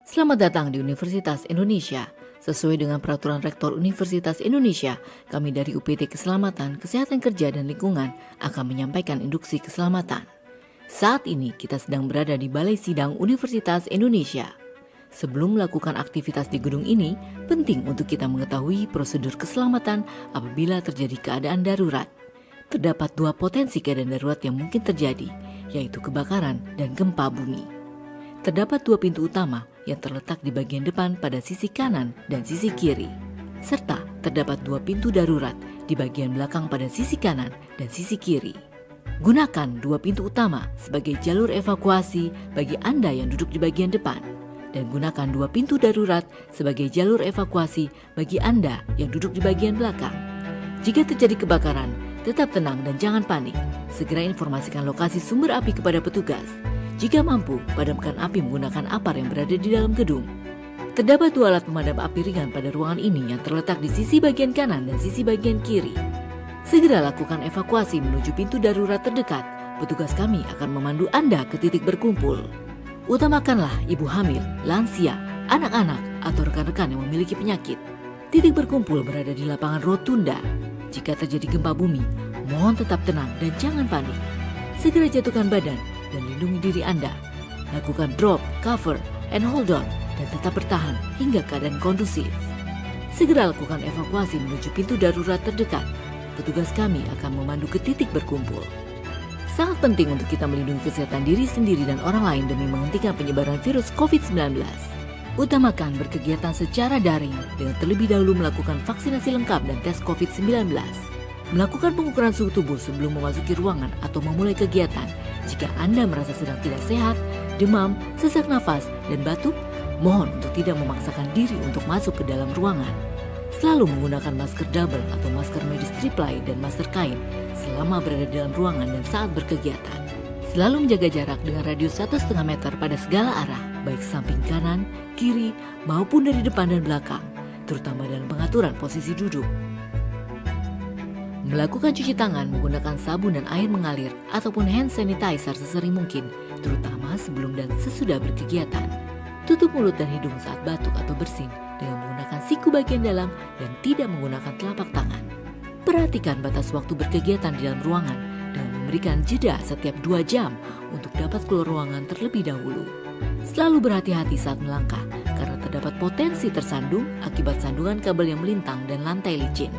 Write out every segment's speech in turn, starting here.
Selamat datang di Universitas Indonesia. Sesuai dengan peraturan Rektor Universitas Indonesia, kami dari UPT Keselamatan, Kesehatan Kerja dan Lingkungan akan menyampaikan induksi keselamatan. Saat ini kita sedang berada di Balai Sidang Universitas Indonesia. Sebelum melakukan aktivitas di gedung ini, penting untuk kita mengetahui prosedur keselamatan apabila terjadi keadaan darurat. Terdapat dua potensi keadaan darurat yang mungkin terjadi, yaitu kebakaran dan gempa bumi. Terdapat dua pintu utama yang terletak di bagian depan pada sisi kanan dan sisi kiri, serta terdapat dua pintu darurat di bagian belakang pada sisi kanan dan sisi kiri. Gunakan dua pintu utama sebagai jalur evakuasi bagi Anda yang duduk di bagian depan, dan gunakan dua pintu darurat sebagai jalur evakuasi bagi Anda yang duduk di bagian belakang. Jika terjadi kebakaran, tetap tenang dan jangan panik. Segera informasikan lokasi sumber api kepada petugas. Jika mampu, padamkan api menggunakan apar yang berada di dalam gedung. Terdapat dua alat pemadam api ringan pada ruangan ini yang terletak di sisi bagian kanan dan sisi bagian kiri. Segera lakukan evakuasi menuju pintu darurat terdekat. Petugas kami akan memandu Anda ke titik berkumpul. Utamakanlah ibu hamil, lansia, anak-anak, atau rekan-rekan yang memiliki penyakit. Titik berkumpul berada di lapangan rotunda. Jika terjadi gempa bumi, mohon tetap tenang dan jangan panik. Segera jatuhkan badan dan lindungi diri Anda. Lakukan drop, cover, and hold on, dan tetap bertahan hingga keadaan kondusif. Segera lakukan evakuasi menuju pintu darurat terdekat. Petugas kami akan memandu ke titik berkumpul. Sangat penting untuk kita melindungi kesehatan diri sendiri dan orang lain demi menghentikan penyebaran virus COVID-19. Utamakan berkegiatan secara daring dengan terlebih dahulu melakukan vaksinasi lengkap dan tes COVID-19. Melakukan pengukuran suhu tubuh sebelum memasuki ruangan atau memulai kegiatan. Jika Anda merasa sedang tidak sehat, demam, sesak nafas, dan batuk, mohon untuk tidak memaksakan diri untuk masuk ke dalam ruangan. Selalu menggunakan masker double atau masker medis triplai dan masker kain selama berada di dalam ruangan dan saat berkegiatan. Selalu menjaga jarak dengan radius 1,5 meter pada segala arah, baik samping kanan, kiri, maupun dari depan dan belakang, terutama dalam pengaturan posisi duduk. Melakukan cuci tangan menggunakan sabun dan air mengalir ataupun hand sanitizer sesering mungkin, terutama sebelum dan sesudah berkegiatan. Tutup mulut dan hidung saat batuk atau bersin dengan menggunakan siku bagian dalam dan tidak menggunakan telapak tangan. Perhatikan batas waktu berkegiatan di dalam ruangan dengan memberikan jeda setiap 2 jam untuk dapat keluar ruangan terlebih dahulu. Selalu berhati-hati saat melangkah karena terdapat potensi tersandung akibat sandungan kabel yang melintang dan lantai licin.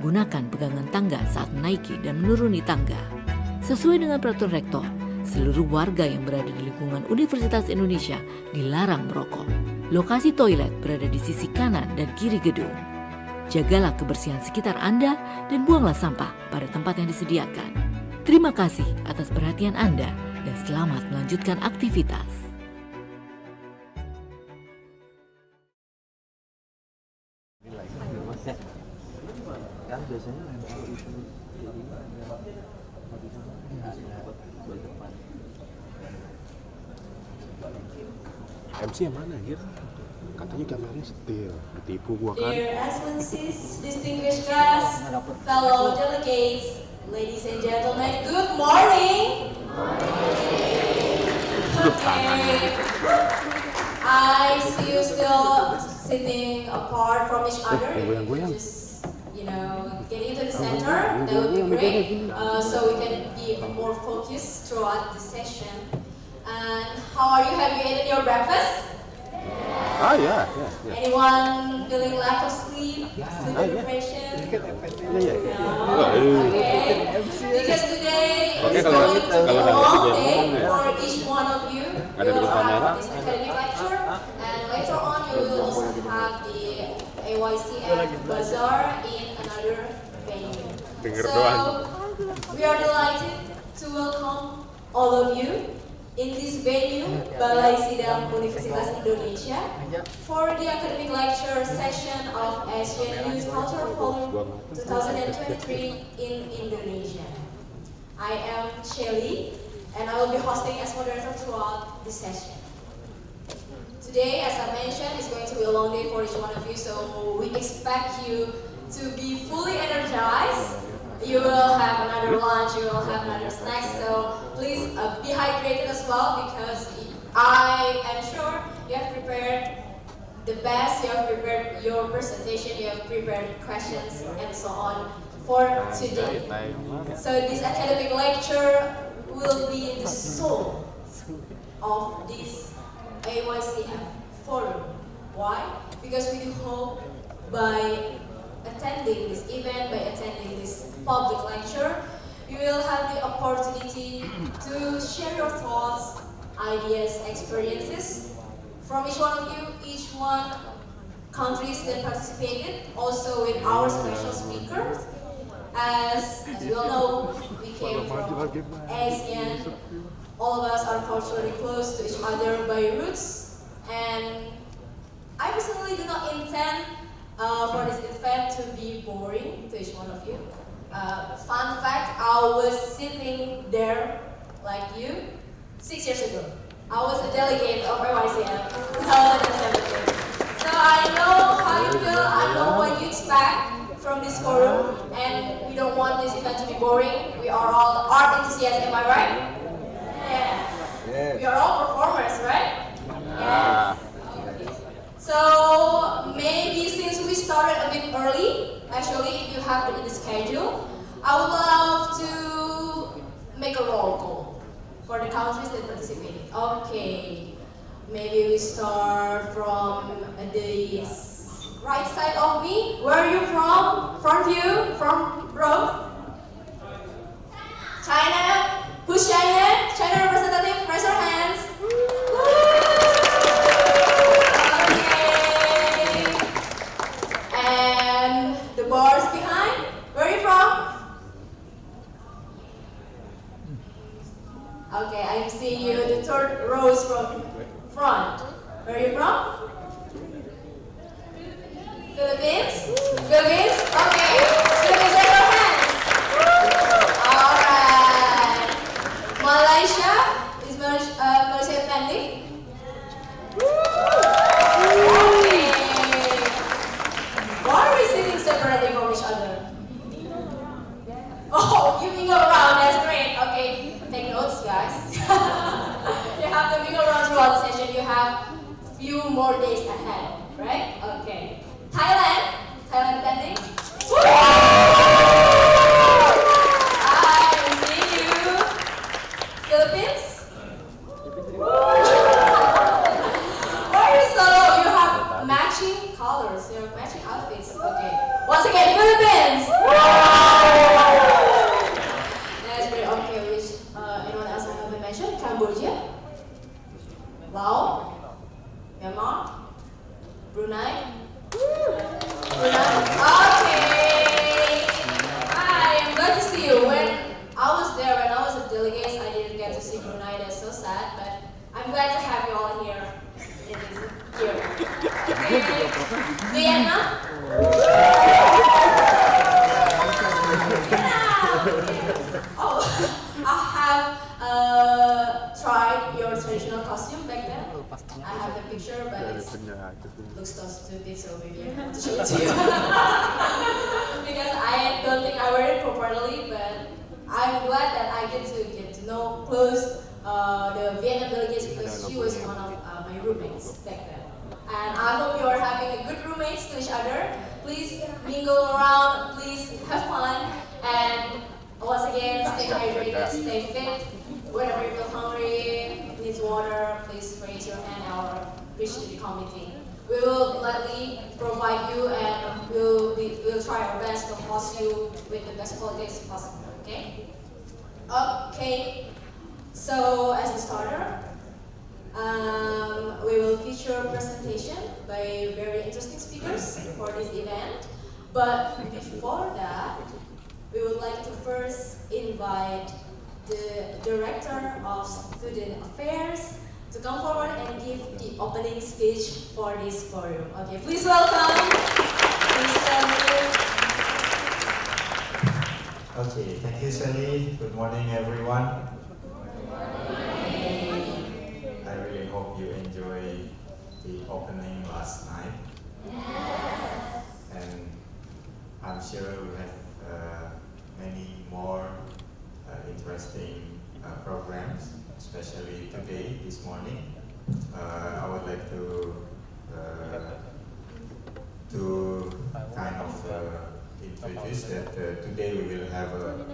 Gunakan pegangan tangga saat menaiki dan menuruni tangga. Sesuai dengan peraturan rektor, seluruh warga yang berada di lingkungan Universitas Indonesia dilarang merokok. Lokasi toilet berada di sisi kanan dan kiri gedung. Jagalah kebersihan sekitar Anda dan buanglah sampah pada tempat yang disediakan. Terima kasih atas perhatian Anda dan selamat melanjutkan aktivitas. Kan biasanya kalau itu MC yang mana anjir? Katanya kameranya setir, ditipu gua kan. Dear Excellencies, distinguished guests, fellow delegates, ladies and gentlemen, good morning. Okay. I see you still sitting apart from each other. Just getting into the center, that would be great, so we can be more focused throughout the session. And how are you? Have you eaten your breakfast? Yeah. Anyone feeling lack of sleep, depression? Yeah. Okay, because today is going to be a long day for each one of you. You will have this academic lecture, and later on you will also have the AYCM Bazaar in another venue. So we are delighted to welcome all of you in this venue, Balai Sidang Universitas Indonesia, for the academic lecture session of ASEAN Youth Cultural Forum 2023 in Indonesia. I am Shelly, and I will be hosting as moderator throughout the session. Today, as I mentioned, is going to be a long day for each one of you, so we expect you to be fully energized. You will have another lunch, you will have another snack, so please be hydrated as well, because I am sure You have prepared the best, you have prepared your presentation, you have prepared questions and so on for today. So this academic lecture will be the soul of this AYCF forum. Why? Because we do hope by attending this event, by attending this public lecture, you will have the opportunity to share your thoughts, ideas, experiences from each one of you, each one countries that participated, also with our special speakers. As we all know, we came from ASEAN. All of us are culturally close to each other by roots, and I personally do not intend for this event to be boring to each one of you. Fun fact, I was sitting there like you 6 years ago. I was a delegate of AYCF 2017. So I know how you feel, I know what you expect from this forum, and we don't want this event to be boring. We are all art enthusiasts, am I right? Yeah. We are all performers, right? Yeah. So maybe since we started a bit early, actually if you have it in the schedule, I would love to make a roll call for the countries that participated. Okay, maybe we start from the right side of me. Where are you from? Front view, front row. China. Who's China? China representative, raise your hands. Okay. And the bars behind. Where are you from? Okay, I'm seeing you. The third rows from front. Where are you from? Philippines? Philippines? Okay. Philippines, raise your hands. Alright. Malaysia? Is Malaysia attending? Okay. Why are we sitting separately from each other? Oh, you mingle around, that's great. Okay, take notes, guys. You have to mingle around throughout the session. You have a few more days ahead, right? Okay. Thailand? Thailand attending? I'm seeing you. Philippines? Why are you so low? You have matching colors, you have matching outfits. Okay. Once again, Philippines! That's great. Okay, which anyone else I haven't mentioned? Cambodia? Laos? Myanmar? Brunei? Okay. Hi, I'm glad to see you. When I was there, when I was a delegate, I didn't get to see Brunei. That's so sad, but I'm glad to have you all here. Vietnam? Oh, I have tried your traditional costume back then. I have the picture, but it looks so stupid, so maybe I have to show it to you. Because I don't think I wear it properly, but I'm glad that I get to know close the Vietnam delegates because she was one of my roommates back then. And I hope you are having a good roommates to each other. Please mingle around, please have fun, and once again, stay hydrated, stay fit. Whenever you feel hungry, needs water, please raise your hand or reach to the committee. We will gladly provide you, and we'll try our best to host you with the best qualities possible. Okay? Okay. So as a starter, we will feature a presentation by very interesting speakers for this event. But before that, we would like to first invite the Director of Student Affairs to come forward and give the opening speech for this forum. Okay, please welcome Mr. Okay, thank you, Sally. Good morning, everyone. I really hope you enjoyed the opening last night. And I'm sure we have many more interesting programs, especially today, this morning. I would like to kind of introduce that today we will have a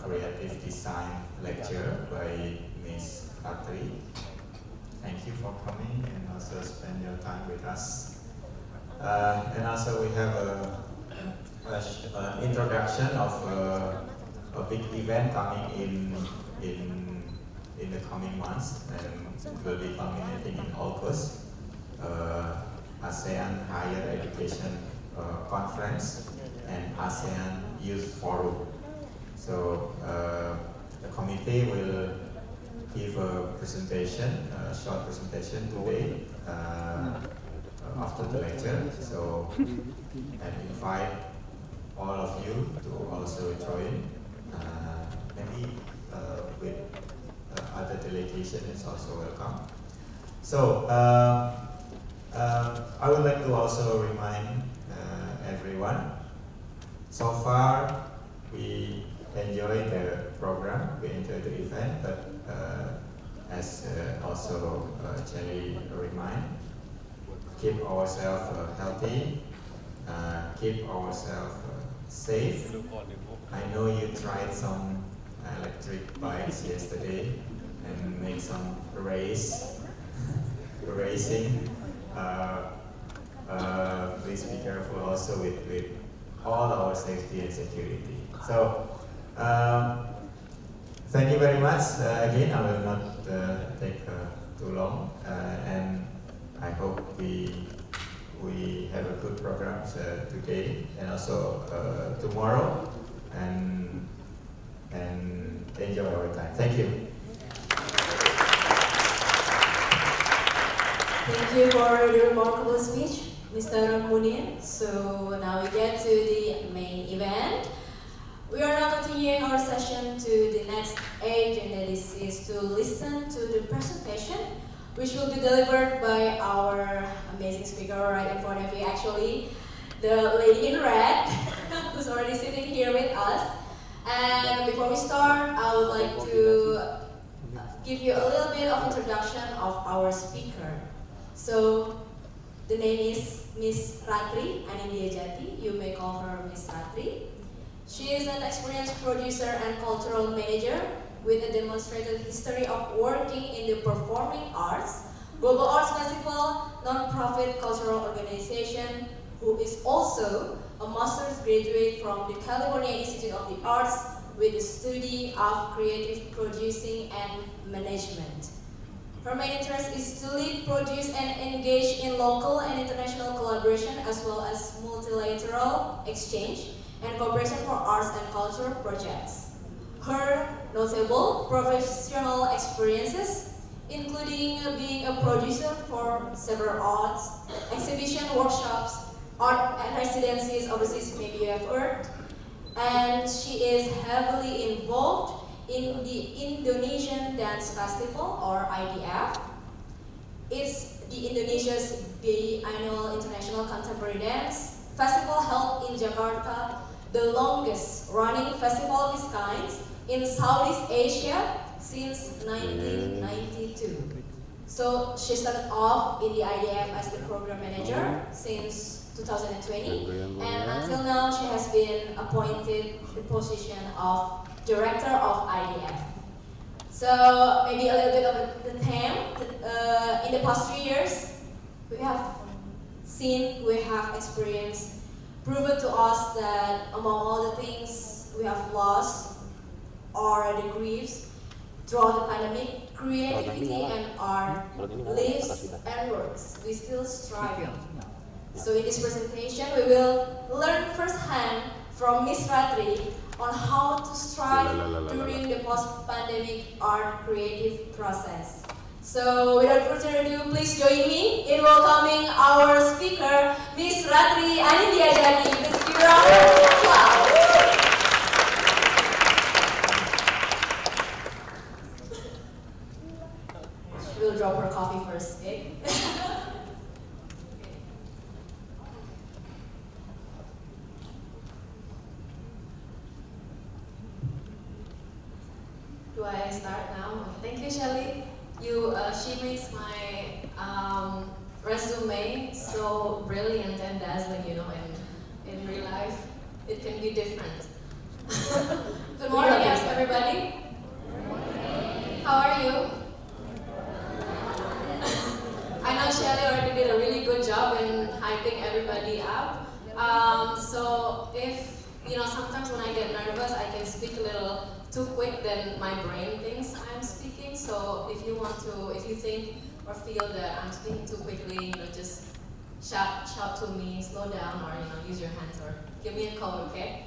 creative design lecture by Miss Katri. Thank you for coming and also spend your time with us. And also we have an introduction of a big event coming in the coming months, and will be culminating in August. ASEAN Higher Education Conference and ASEAN Youth Forum. So the committee will give a presentation, a short presentation today after the lecture. So and invite all of you to also join. Maybe with other delegation is also welcome. So I would like to also remind everyone, so far we enjoyed the program, we enjoyed the event, but as also Jelly remind, keep ourselves healthy, keep ourselves safe. I know you tried some electric bikes yesterday and make some racing. Please be careful also with all our safety and security. So thank you very much. Again, I will not take too long, and I hope we have a good program today and also tomorrow, and enjoy our time. Thank you. Thank you for the remarkable speech, Mr. Munir. So now we get to the main event. We are now continuing our session to the next age, and that is to listen to the presentation, which will be delivered by our amazing speaker right in front of you. Actually, the lady in red, who's already sitting here with us. And before we start, I would like to give you a little bit of introduction of our speaker. So the name is Miss Ratri Anindya Jati. You may call her Miss Ratri. She is an experienced producer and cultural manager with a demonstrated history of working in the performing arts, global arts festival, non-profit cultural organization, who is also a master's graduate from the California Institute of the Arts with the study of creative producing and management. Her main interest is to lead, produce, and engage in local and international collaboration, as well as multilateral exchange and cooperation for arts and culture projects. Her notable professional experiences, including being a producer for several arts, exhibition, workshops, art and residencies overseas, maybe you have heard, and she is heavily involved in the Indonesian Dance Festival, or IDF. It's the Indonesia's biannual international contemporary dance festival held in Jakarta, the longest running festival of its kind in Southeast Asia since 1992. So she started off in the IDF as the program manager since 2020, and until now she has been appointed the position of director of IDF. So maybe a little bit of the theme. In the past 3 years, we have experienced, proven to us that among all the things we have lost are the griefs throughout the pandemic, creativity and art lives and works. We still strive. So in this presentation, we will learn firsthand from Miss Ratri on how to strive during the post-pandemic art creative process. So without further ado, please join me in welcoming our speaker, Miss Ratri Anindya Jati. Please give her a round of applause. She will drop her coffee first, okay? Do I start now? Thank you, Shelly. She makes my resume so brilliant and dazzling, you know, and in real life, it can be different. Good morning, everybody. How are you? I know Shelly already did a really good job in hyping everybody up. So if, you know, sometimes when I get nervous, I can speak a little too quick than my brain thinks I'm speaking. So if you think or feel that I'm speaking too quickly, you know, just shout to me, slow down, or, you know, use your hands or give me a call, okay?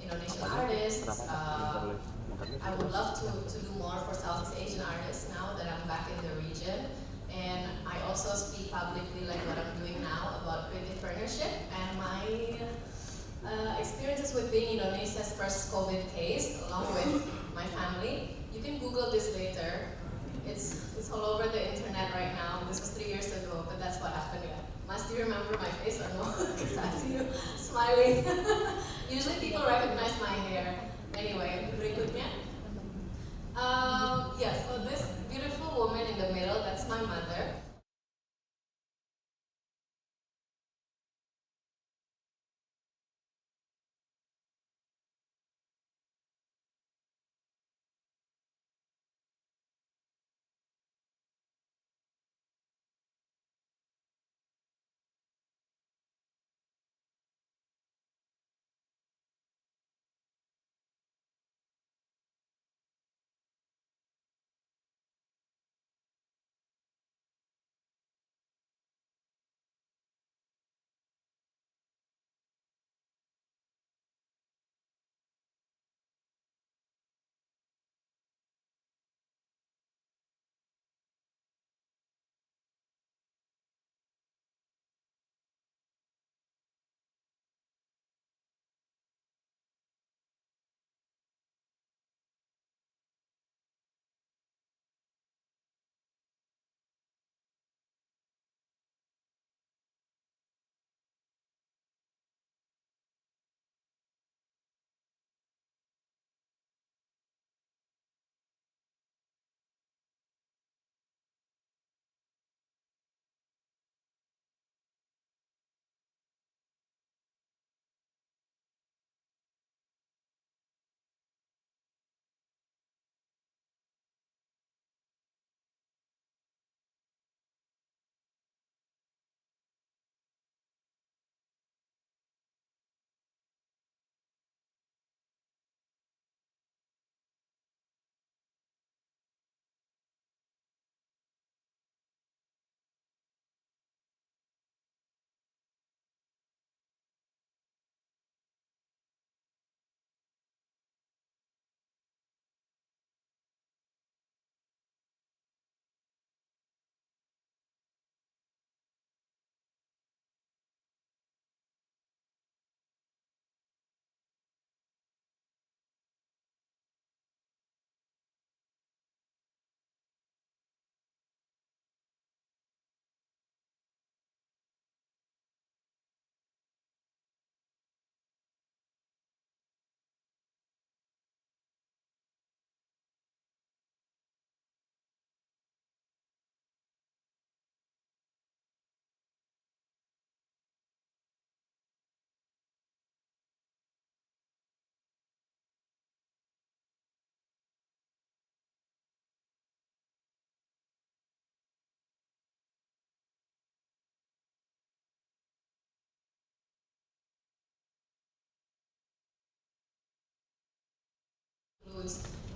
Indonesian artists. I would love to do more for Southeast Asian artists now that I'm back in the region. And I also speak publicly, like what I'm doing now, about creative partnership and my experiences with being Indonesia's first COVID case, along with my family. You can Google this later. It's all over the internet right now. This was 3 years ago, but that's what happened. Yeah. Must you remember my face or no? Because I see you smiling. Usually people recognize my hair. Anyway, berikutnya. Yeah, so this beautiful woman in the middle, that's my mother.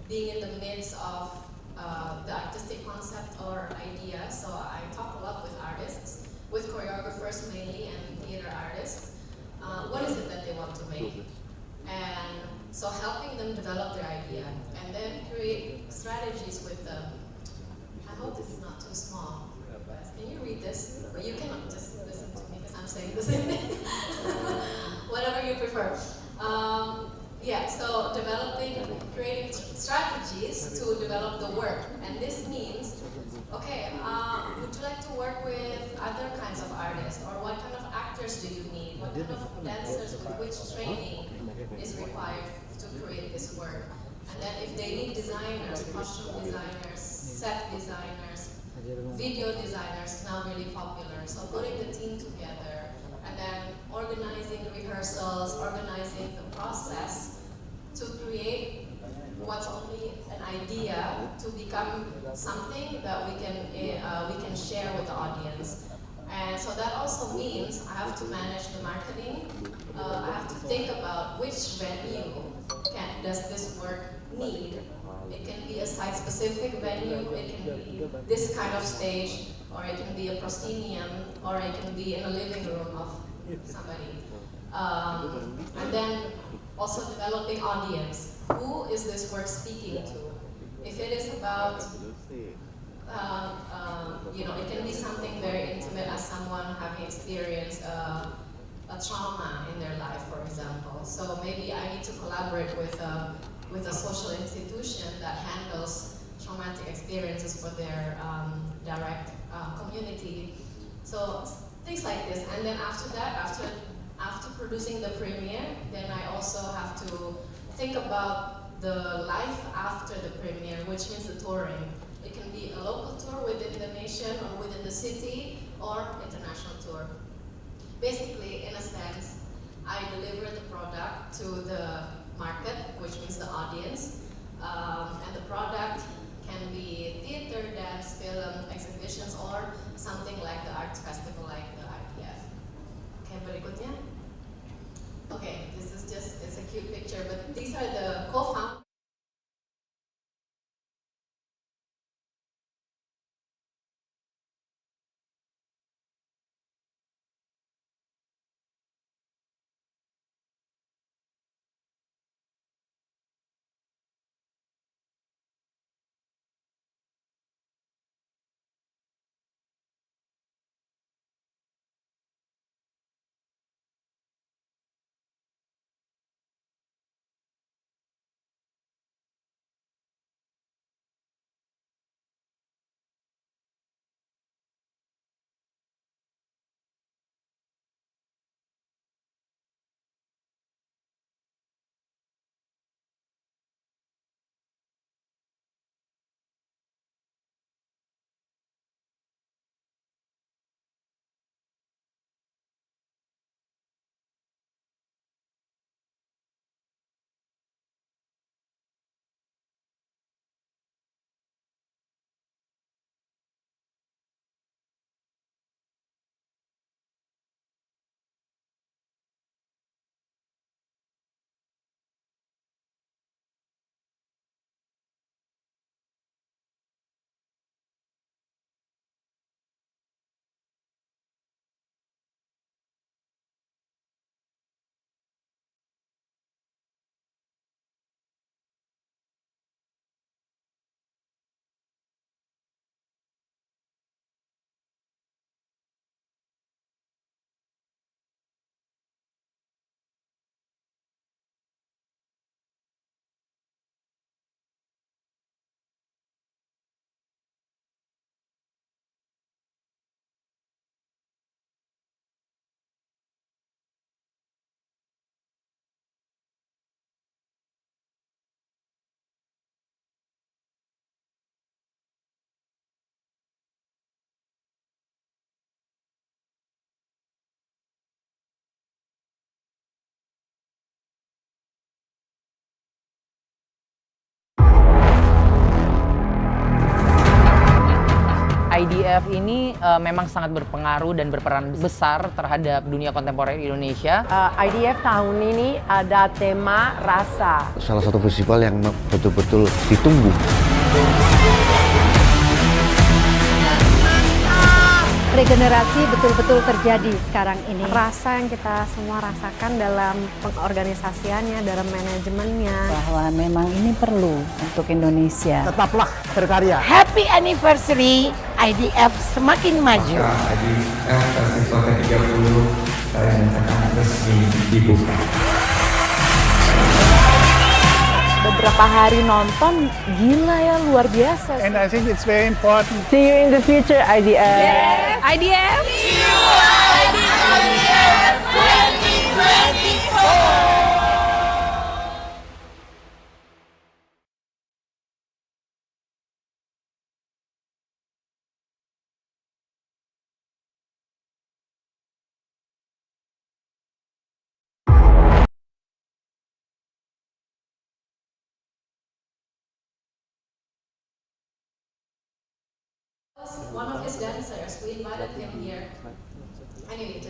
being in the midst of the artistic concept or idea. So I talk a lot with artists, with choreographers mainly and theater artists. What is it that they want to make? And so helping them develop their idea and then create strategies with them. I hope this is not too small. Can you read this? Or you can just listen to me because I'm saying the same thing. Whatever you prefer. Yeah, so creating strategies to develop the work. And this means, okay, would you like to work with other kinds of artists? Or what kind of actors do you need? What kind of dancers with which training is required to create this work? And then if they need designers, costume designers, set designers, video designers, now really popular. So putting the team together and then organizing rehearsals, organizing the process to create what's only an idea to become something that we can share with the audience. And so that also means I have to manage the marketing. I have to think about which venue does this work need. It can be a site-specific venue, it can be this kind of stage, or it can be a proscenium, or it can be in a living room of somebody. And then also developing audience. Who is this work speaking to? If it is about, it can be something very intimate as someone having experienced a trauma in their life, for example. So maybe I need to collaborate with a social institution that handles traumatic experiences for their direct community. So things like this. And then after that, after producing the premiere, then I also have to think about the life after the premiere, which means the touring. It can be a local tour within the nation or within the city, or international tour. Basically, in a sense, I deliver the product to the market, which means the audience, and the product can be theater, dance, film, exhibitions, or something like the arts festival like the IPF. Okay, berikutnya. Okay, this is just, it's a cute picture, but these are the co-founders. IDF ini memang sangat berpengaruh dan berperan besar terhadap dunia kontemporer Indonesia. IDF tahun ini ada tema rasa. Salah satu festival yang betul-betul ditunggu. Regenerasi betul-betul terjadi sekarang ini. Rasa yang kita semua rasakan dalam pengorganisasiannya, dalam manajemennya. Bahwa memang ini perlu untuk Indonesia. Tetaplah berkarya. Happy anniversary IDF semakin maju. IDF Festival ke-30 saya nyatakan resmi dibuka. Beberapa hari nonton, gila ya, luar biasa. And I think it's very important. See you in the future, IDF. Yes, IDF. See you IDF 2024. One of his dancers, we invited him here. Anyway,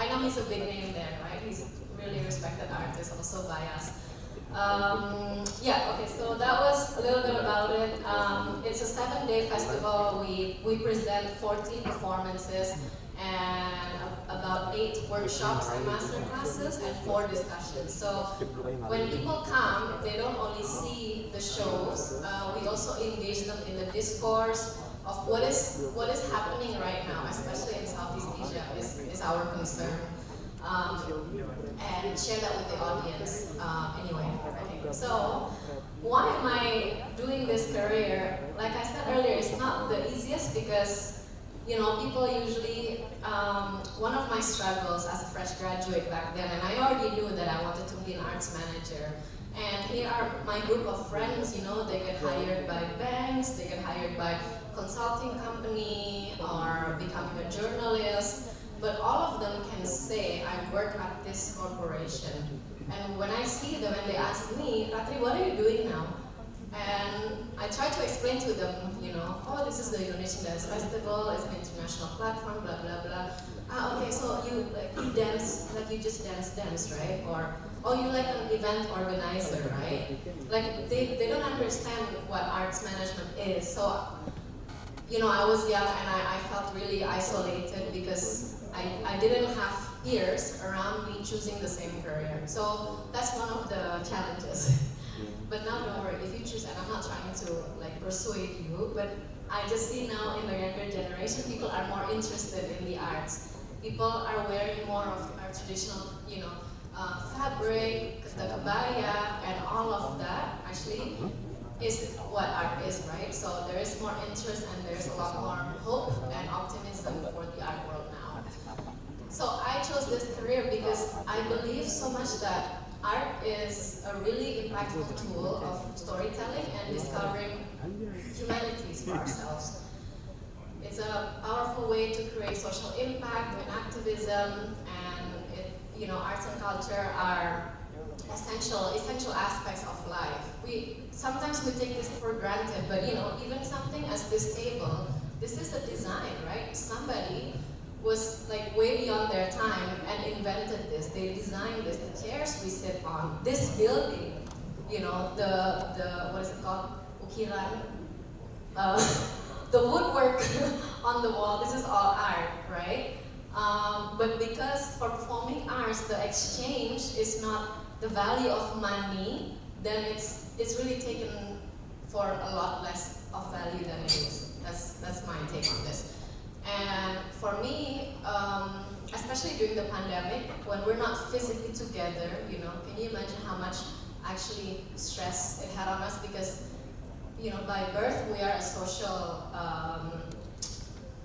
I know he's a big name there, right? He's really respected artist, also by us. So that was a little bit about it. It's a 7-day festival. We present 14 performances and about 8 workshops and master classes and 4 discussions. So when people come, they don't only see the shows, we also engage them in the discourse of what is happening right now, especially in Southeast Asia, is our concern, and share that with the audience. So why am I doing this career? Like I said earlier, it's not the easiest because people usually, one of my struggles as a fresh graduate back then, and I already knew that I wanted to be an arts manager. And here are my group of friends, they get hired by banks, they get hired by consulting company or becoming a journalist, but all of them can say, I work at this corporation. And when I see them and they ask me, Ratri, what are you doing now? And I try to explain to them, oh, this is the Indonesian Dance Festival, it's an international platform, blah, blah, blah. Okay, so you dance, like you just dance, right? Or, oh, you like an event organizer, right? Like, they don't understand what arts management is. So, I was young and I felt really isolated because I didn't have peers around me choosing the same career. So that's one of the challenges. But now don't worry, if you choose, and I'm not trying to persuade you, but I just see now in the younger generation, people are more interested in the arts. People are wearing more of our traditional, fabric, the kebaya, and all of that actually is what art is, right? So there is more interest and there's a lot more hope and optimism for the art world now. So I chose this career because I believe so much that art is a really impactful tool of storytelling and discovering humanities for ourselves. It's a powerful way to create social impact and activism, and arts and culture are essential aspects of life. Sometimes we take this for granted, but even something as this table, this is a design, right? Somebody was way beyond their time and invented this. They designed this, the chairs we sit on, this building, the what is it called? Ukiran. The woodwork on the wall, this is all art, right? But because for performing arts, the exchange is not the value of money, then it's really taken for a lot less of value than it is. That's my take on this. And for me, especially during the pandemic, when we're not physically together, can you imagine how much actually stress it had on us? Because by birth we are a social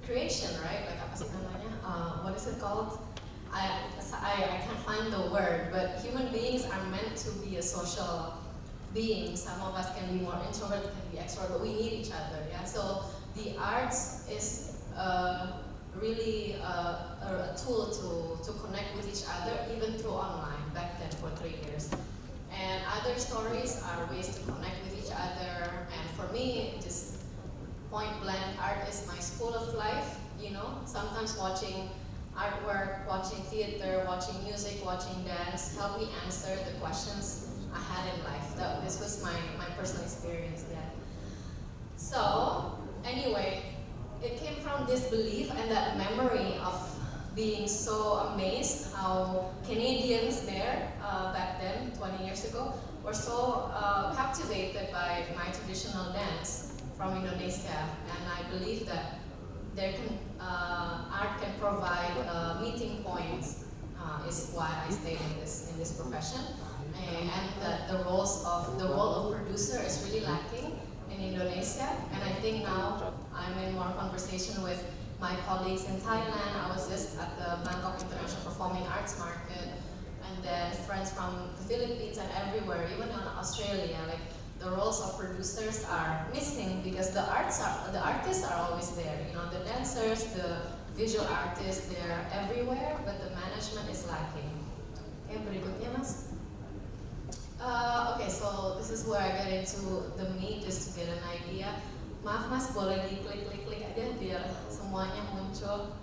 creation, right? Like apa sih namanya? What is it called? I can't find the word, but human beings are meant to be a social being. Some of us can be more introvert, can be extrovert, but we need each other, yeah? So the arts is really a tool to connect with each other, even through online, back then for 3 years. And other stories are ways to connect with each other, and for me, just point blank, art is is my school of life, you know. Sometimes watching artwork, watching theater, watching music, watching dance helped me answer the questions I had in life. This was my personal experience then. So, anyway, it came from this belief and that memory of being so amazed how Canadians there back then, 20 years ago, were so captivated by my traditional dance from Indonesia. And I believe that art can provide meeting points, is why I stayed in this profession. And that the role of producer is really lacking in Indonesia. And I think now I'm in more conversation with my colleagues in Thailand. I was just at the Bangkok International Performing Arts Market, and then friends from the Philippines and everywhere, even in Australia. Like, the roles of producers are missing because the artists are always there. You know, the dancers, the visual artists, they're everywhere, but the management is lacking. Okay, berikutnya Mas. Okay, so this is where I get into the meat, just to get an idea. Maaf Mas, boleh diklik-klik aja biar semuanya muncul.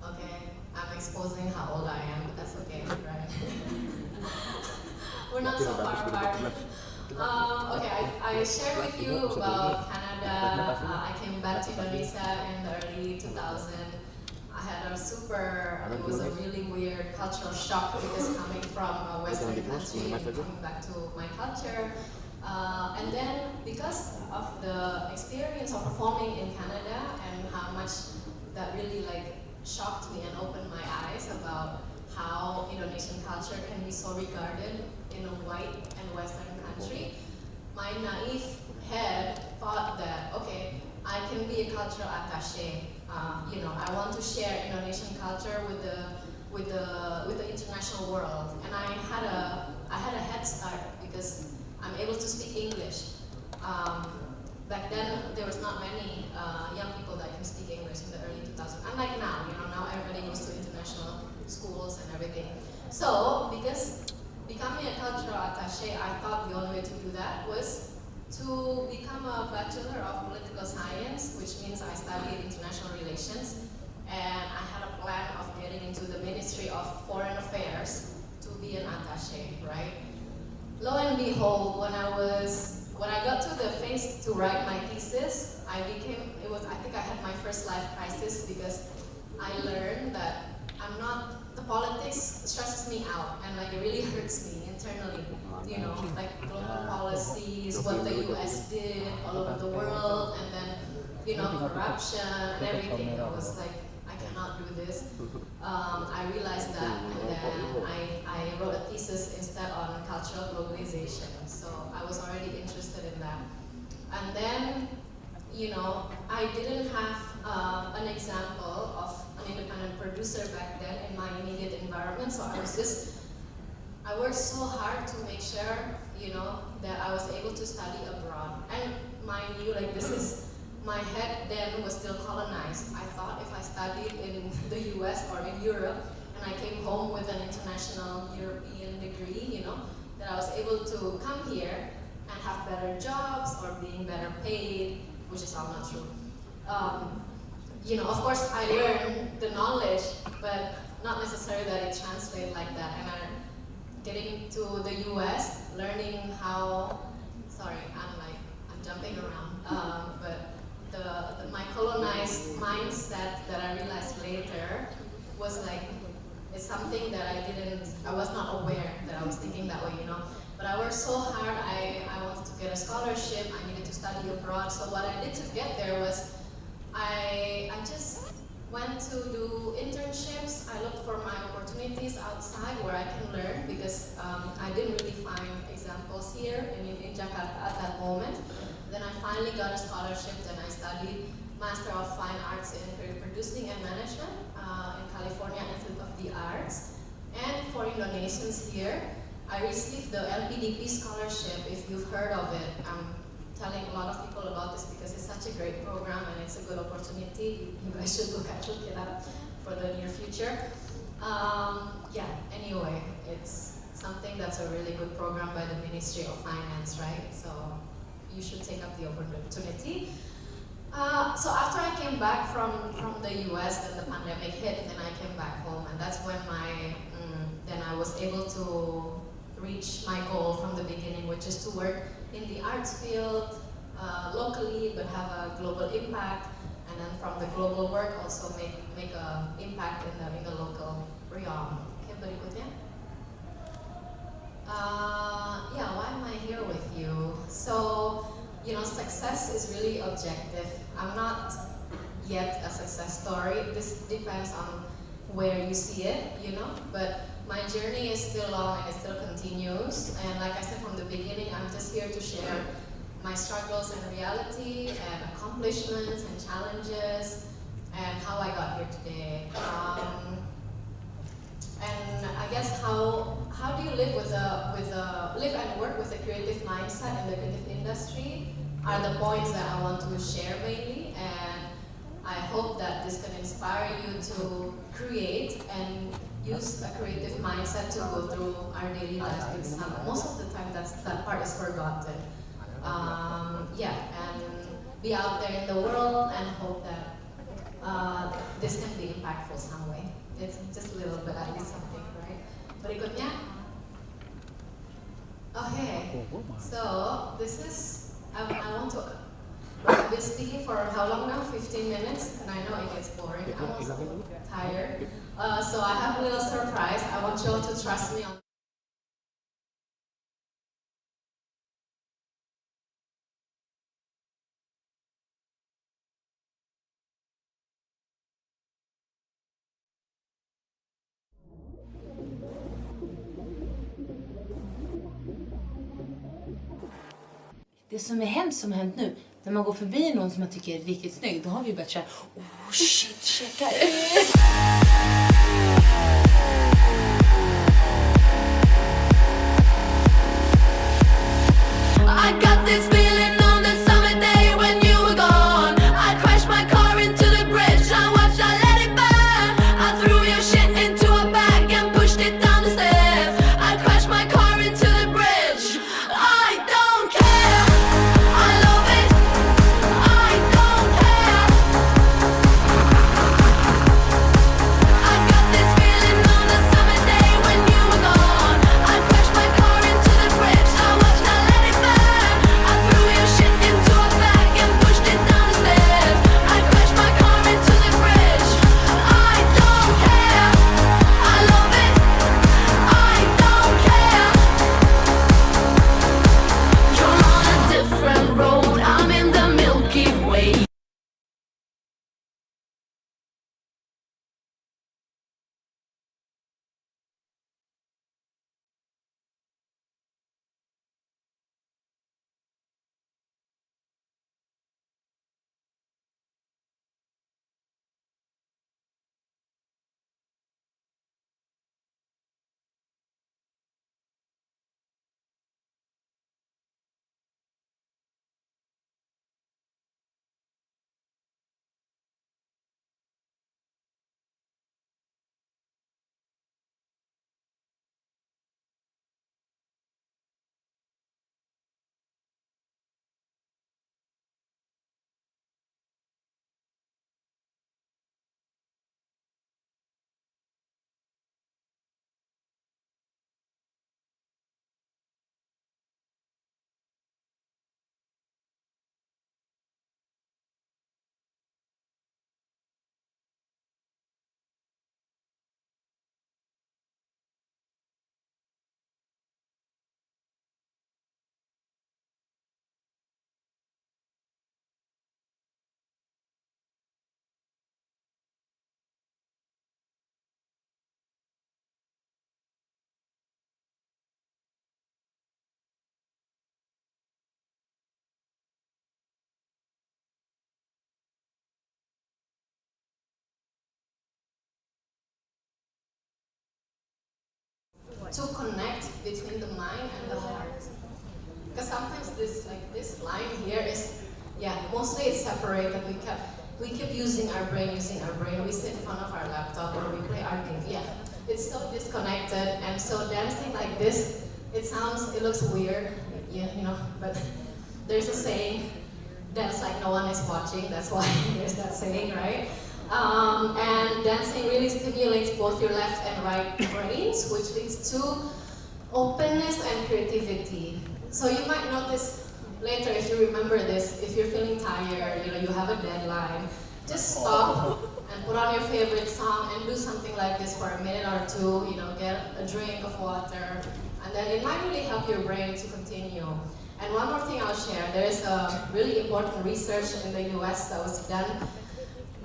Okay, I'm exposing how old I am, but that's okay, right? We're not so far apart. Okay, I shared with you about Canada. I came back to Indonesia in the early 2000s. I had it was a really weird cultural shock because coming from a Western country and coming back to my culture. And then because of the experience of performing in Canada and how much that really shocked me and opened my eyes about how Indonesian culture can be so regarded in a white and Western country, my naive head thought that, okay, I can be a cultural attaché. You know, I want to share Indonesian culture with the international world, and I had a head start because I'm able to speak English. Back then, there was not many young people that can speak English in the early 2000s. Unlike now, you know, now everybody goes to international schools and everything. So, because becoming a cultural attaché, I thought the only way to do that was to become a Bachelor of Political Science, which means I studied international relations, and I had a plan of getting into the Ministry of Foreign Affairs to be an attaché, right? Lo and behold, when I got to the phase to write my thesis, I think I had my first life crisis because I learned that the politics stresses me out and it really hurts me internally. You know, like global policies, what the US did all over the world, and then, you know, corruption and everything. I was like, I cannot do this. I realized that, and then I wrote a thesis instead on cultural globalization. So I was already interested in that. And then, you know, I didn't have an example of an independent producer back then in my immediate environment, so I worked so hard to make sure, you know, that I was able to study abroad. And mind you, my head then was still colonized. I thought if I studied in the US or in Europe, and I came home with an international European degree, you know, that I was able to come here and have better jobs or being better paid, which is all not true. You know, of course, I learned the knowledge, but not necessarily that it translates like that. And getting to the US, learning how, I'm jumping around, but my colonized mindset that I realized later was it's something that I was not aware that I was thinking that way, you know. But I worked so hard, I wanted to get a scholarship, I needed to study abroad, so what I did to get there was, I just went to do internships. I looked for my opportunities outside where I can learn because I didn't really find examples here in Jakarta at that moment. Then I finally got a scholarship and I studied Master of Fine Arts in Producing and Management in California Institute of the Arts. And for Indonesians here, I received the LPDP scholarship, if you've heard of it. I'm telling a lot of people about this because it's such a great program and it's a good opportunity. You guys should look it up for the near future. Anyway, it's something that's a really good program by the Ministry of Finance, right? So you should take up the opportunity. So after I came back from the US, then the pandemic hit, and I came back home, and that's when then I was able to reach my goal from the beginning, which is to work in the arts field locally, but have a global impact, and then from the global work also make an impact in the local realm. Okay, berikutnya. Yeah, why am I here with you? So, you know, success is really objective. I'm not yet a success story. This depends on where you see it, you know, but my journey is still long and it still continues. And like I said from the beginning, I'm just here to share my struggles and reality and accomplishments and challenges and how I got here today. And I guess how do you live live and work with a creative mindset in the creative industry are the points that I want to share mainly, and I hope that this can inspire you to create and use a creative mindset to go through our daily lives, because most of the time that part is forgotten. Yeah, and be out there in the world and hope that this can be impactful some way. It's just a little bit, at least something, right? Berikutnya. Okay, so this is, I want to, I've been speaking for how long now? 15 minutes, and I know it gets boring. I'm also tired. So I have a little surprise. I want you all to trust me on. Det som har hänt nu, när man går förbi någon som man tycker är riktigt snygg, då har vi börjat köra, oh shit, checka ut! I got this feeling on the summer day when you were gone. I crashed my car into the bridge, I watched, I let it burn. I threw your shit into a bag and pushed it down the stairs. I crashed my car into the bridge. I don't care. I love it. I don't care. I got this feeling on the summer day when you were gone. I crashed my car into the bridge. I watched, I let it burn. I threw your shit into a bag and pushed it down the stairs. I crashed my car into the bridge. I don't care. I love it. I don't care. You're on a different road. I'm in the Milky Way. To connect between the mind and the heart. Because sometimes this line here is, yeah, mostly it's separated. We keep using our brain. We sit in front of our laptop or we play our game. Yeah, it's so disconnected, and so dancing like this, it looks weird, yeah, you know. But there's a saying, dance like no one is watching. That's why there's that saying, right? And dancing really stimulates both your left and right brains, which leads to openness and creativity. So you might notice later, if you remember this, if you're feeling tired, you have a deadline, just stop and put on your favorite song and do something like this for a minute or two, get a drink of water, and then it might really help your brain to continue. And one more thing I'll share, there's a really important research in the US that was done,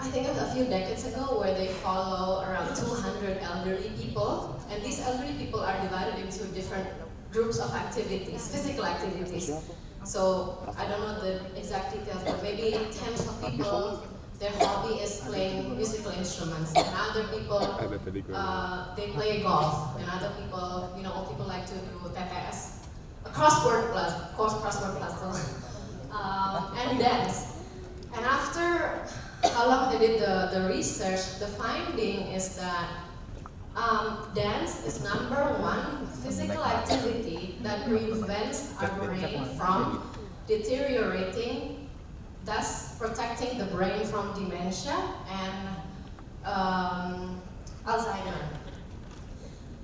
I think a few decades ago, where they follow around 200 elderly people, and these elderly people are divided into different groups of activities, physical activities. So I don't know the exact details, but maybe tens of people, their hobby is playing musical instruments, and other people, they play golf, and other people, people like to do TTS, a crossword puzzle, and dance. And after how long they did the research, the finding is that dance is #1 physical activity that prevents our brain from deteriorating, thus protecting the brain from dementia and Alzheimer.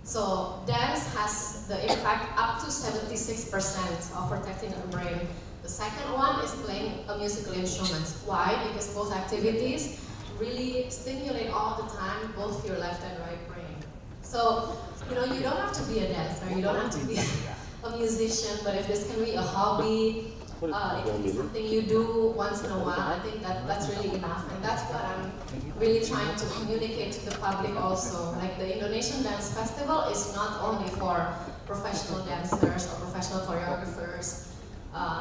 So dance has the impact up to 76% of protecting the brain. The second one is playing a musical instrument. Why? Because both activities really stimulate all the time both your left and right brain. So, you don't have to be a dancer, you don't have to be a musician, but if this can be a hobby, it can be something you do once in a while, I think that's really enough. And that's what I'm really trying to communicate to the public also. Like, the Indonesian Dance Festival is not only for professional dancers or professional choreographers,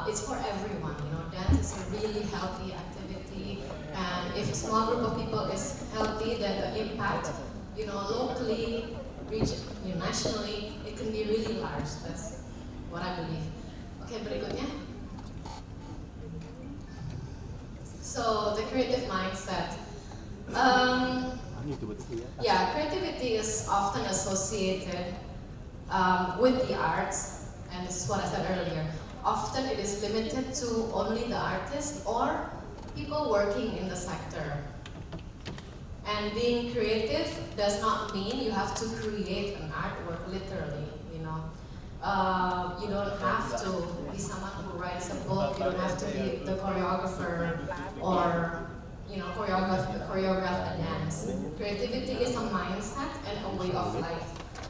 it's for everyone. Dance is a really healthy activity, and if a small group of people is healthy, then the impact, locally, nationally, it can be really large. That's what I believe. Okay, berikutnya. So the creative mindset. Yeah, creativity is often associated with the arts, and this is what I said earlier. Often it is limited to only the artist or people working in the sector. And being creative does not mean you have to create an artwork, literally, You don't have to be someone who writes a book, you don't have to be the choreographer or, choreograph a dance. Creativity is a mindset and a way of life.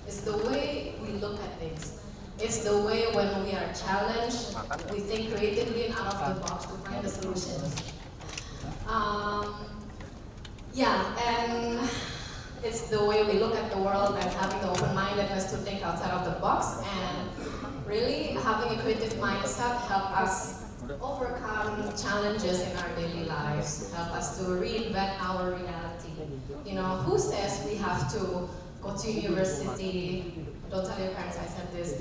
It's the way we look at things. It's the way when we are challenged, we think creatively and out of the box to find the solution. And it's the way we look at the world and having the open-mindedness to think outside of the box, and really having a creative mindset help us overcome challenges in our daily lives, help us to reinvent our reality. Who says we have to go to university? Don't tell your parents I said this.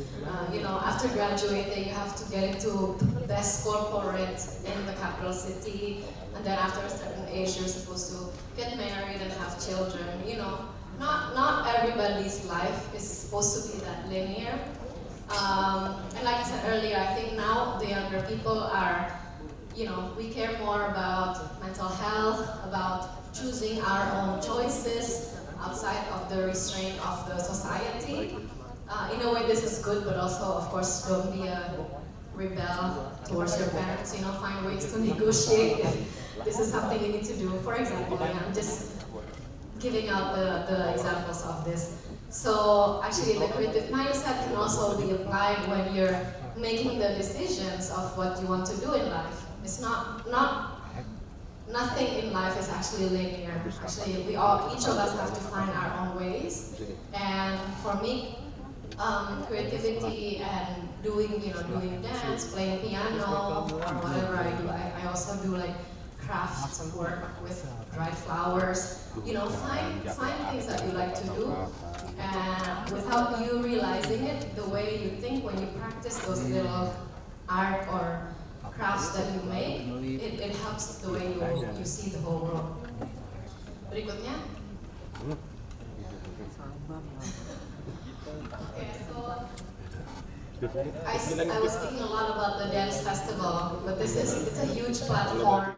After graduating, you have to get into the best corporate in the capital city, and then after a certain age, you're supposed to get married and have children. Not everybody's life is supposed to be that linear. And like I said earlier, I think now the younger people are, we care more about mental health, about choosing our own choices outside of the restraint of the society. In a way, this is good, but also, of course, don't be a rebel towards your parents. Find ways to negotiate if this is something you need to do. For example, I'm just giving out the examples of this. So actually, the creative mindset can also be applied when you're making the decisions of what you want to do in life. It's nothing in life is actually linear. Actually, each of us have to find our own ways. And for me, creativity and doing dance, playing piano, or whatever I do. I also do like craft work with dried flowers. Find things that you like to do, and without you realizing it, the way you think when you practice those little art or crafts that you make, it helps the way you see the whole world. Berikutnya. Okay, so I was speaking a lot about the dance festival, but it's a huge platform.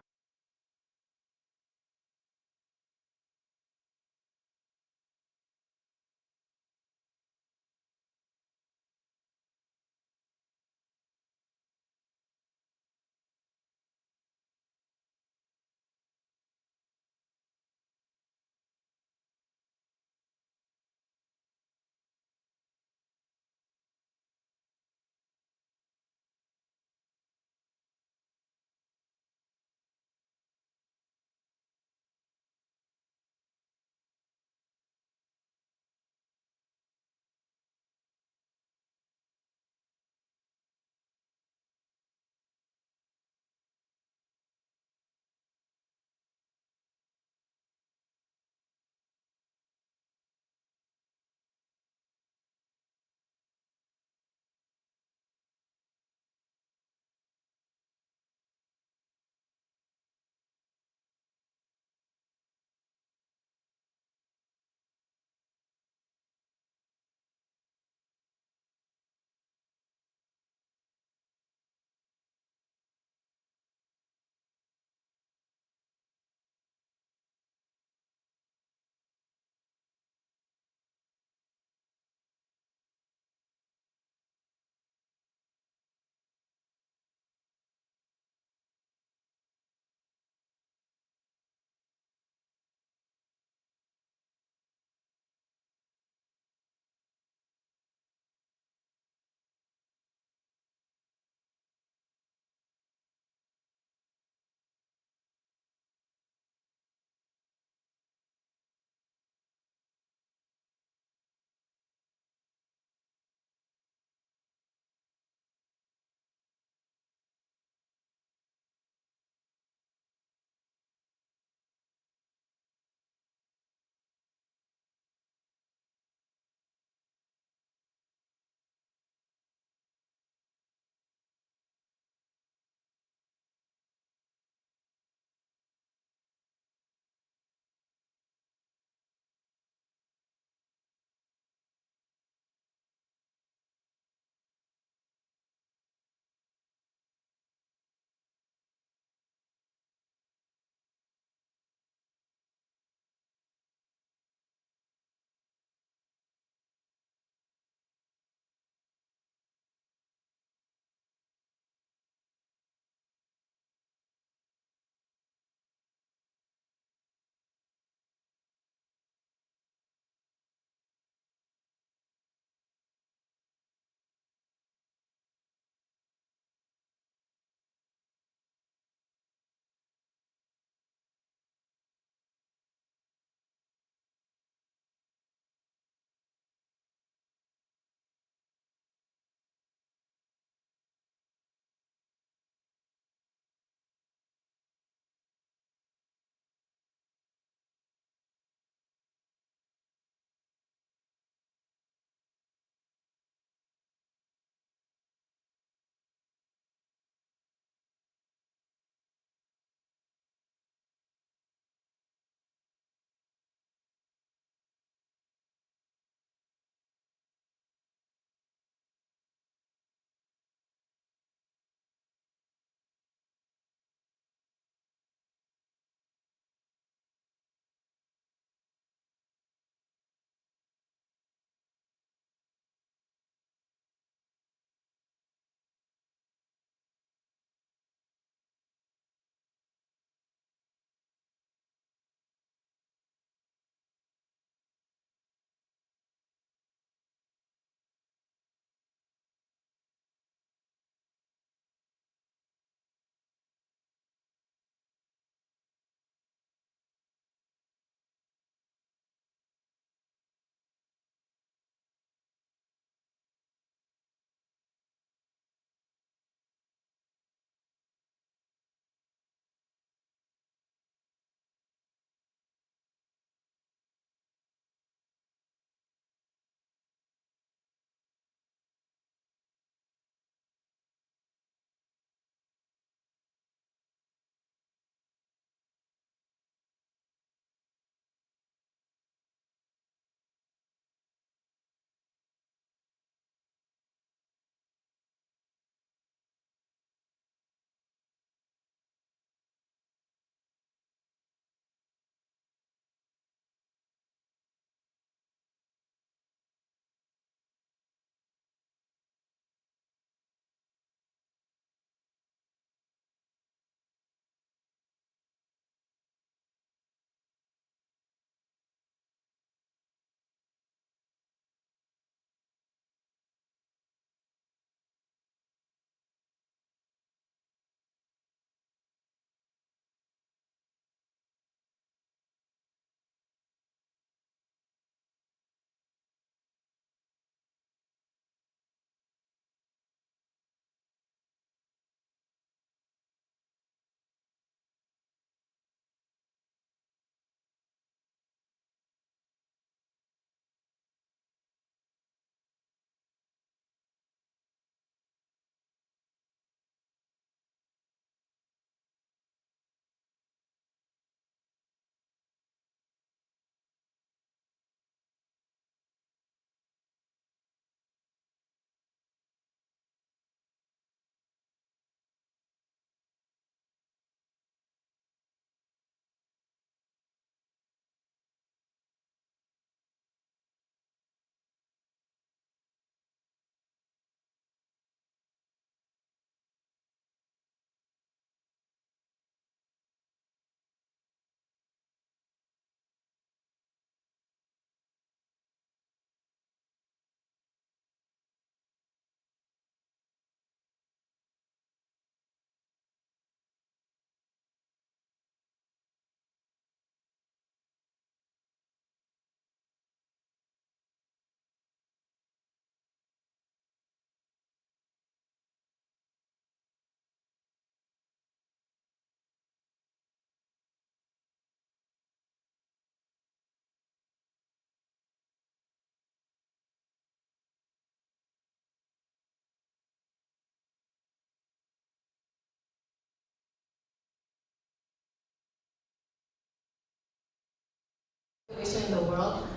exhibition in the world,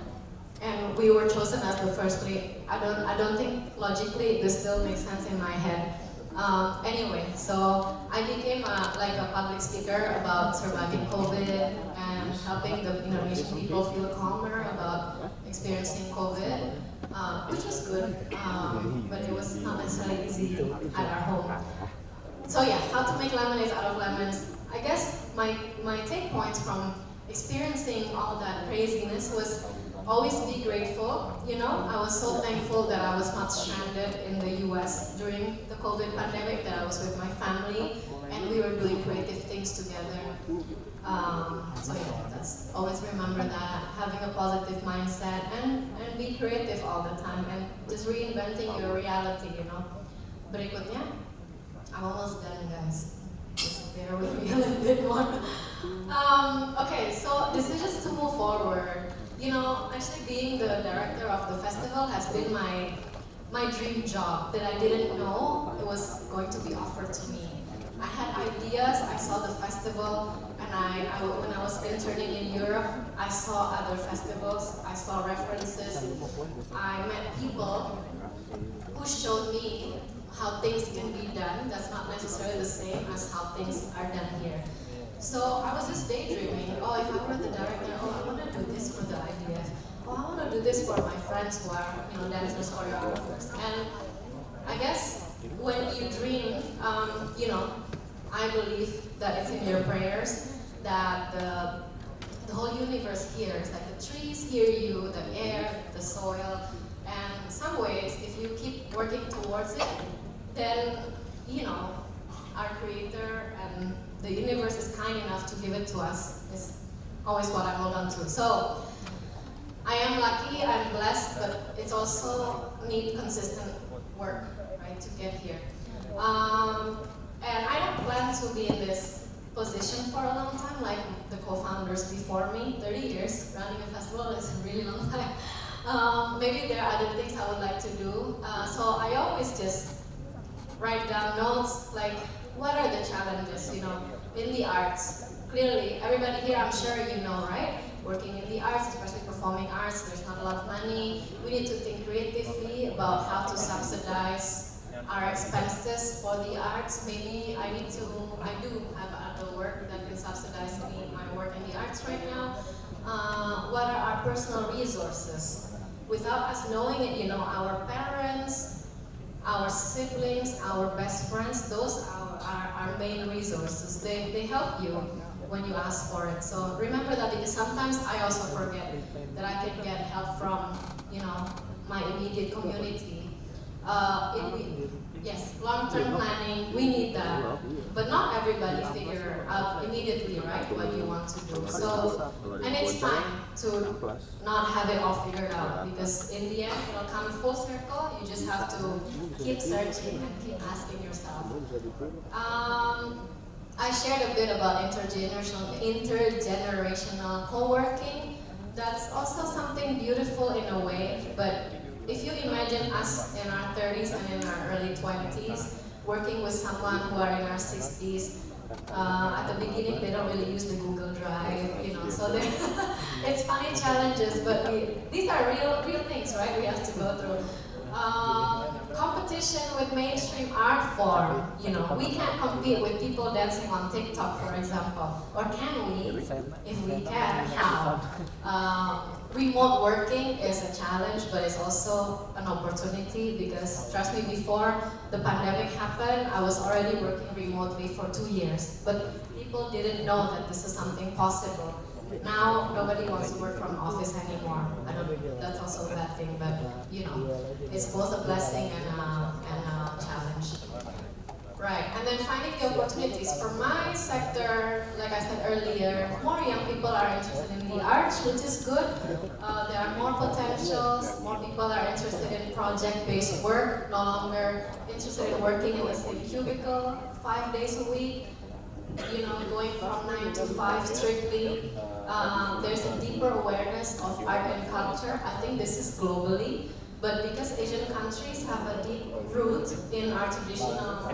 and we were chosen as the first three. I don't think logically this still makes sense in my head. Anyway, so I became like a public speaker about surviving COVID and helping the Indonesian people feel calmer about experiencing COVID, which was good, but it was not necessarily easy at our home. So yeah, how to make lemonade out of lemons. I guess my take points from experiencing all that craziness was always be grateful. You know, I was so thankful that I was not stranded in the US during the COVID pandemic, that I was with my family and we were doing creative things together. So yeah, that's always remember that, having a positive mindset and be creative all the time and just reinventing your reality, you know. Berikutnya, I'm almost done, guys. Just bear with me a little bit more. Okay, so decisions to move forward. You know, actually being the director of the festival has been my dream job that I didn't know it was going to be offered to me. I had ideas, I saw the festival, and when I was interning in Europe, I saw other festivals, I saw references, I met people who showed me how things can be done that's not necessarily the same as how things are done here. So I was just daydreaming, oh, if I were the director, oh, I want to do this for the IDF. Oh, I want to do this for my friends who are, you know, dancers, choreographers. And I guess when you dream, you know, I believe that it's in your prayers, that the whole universe hears, like the trees hear you, the air, the soil, and in some ways, if you keep working towards it, then, you know, our creator and the universe is kind enough to give it to us, is always what I hold on to. So, I am lucky, I'm blessed, but it's also need consistent work, right, to get here. And I don't plan to be in this position for a long time, like the co-founders before me. 30 years running a festival is a really long time. Maybe there are other things I would like to do. So I always just write down notes, like, what are the challenges, you know, in the arts? Clearly, everybody here, I'm sure you know, right? Working in the arts, especially performing arts, there's not a lot of money. We need to think creatively about how to subsidize our expenses for the arts. Maybe I do have other work that can subsidize my work in the arts right now. What are our personal resources? Without us knowing it, you know, our parents, our siblings, our best friends, those are our main resources. They help you when you ask for it. So remember that, because sometimes I also forget that I can get help from, you know, my immediate community. Yes, long-term planning, we need that. But not everybody figure out immediately, right, what you want to do. So, and it's fine to not have it all figured out, because in the end, it'll come full circle. You just have to keep searching and keep asking yourself. I shared a bit about intergenerational co-working. That's also something beautiful in a way, but if you imagine us in our 30s and in our early 20s, working with someone who are in our 60s, at the beginning they don't really use the Google Drive, you know, so it's funny challenges, but these are real things, right, we have to go through. Competition with mainstream art form, you know, we can't compete with people dancing on TikTok, for example, or can we? If we can, how? Remote working is a challenge, but it's also an opportunity, because trust me, before the pandemic happened, I was already working remotely for 2 years, but people didn't know that this is something possible. Now, nobody wants to work from office anymore. I don't, that's also a bad thing, but you know, it's both a blessing and a challenge. Right, and then finding the opportunities. For my sector, like I said earlier, more young people are interested in the arts, which is good. There are more potentials, more people are interested in project-based work, no longer interested in working in the same cubicle 5 days a week. You know, going from 9 to 5 strictly. There's a deeper awareness of art and culture. I think this is globally, but because Asian countries have a deep root in our traditional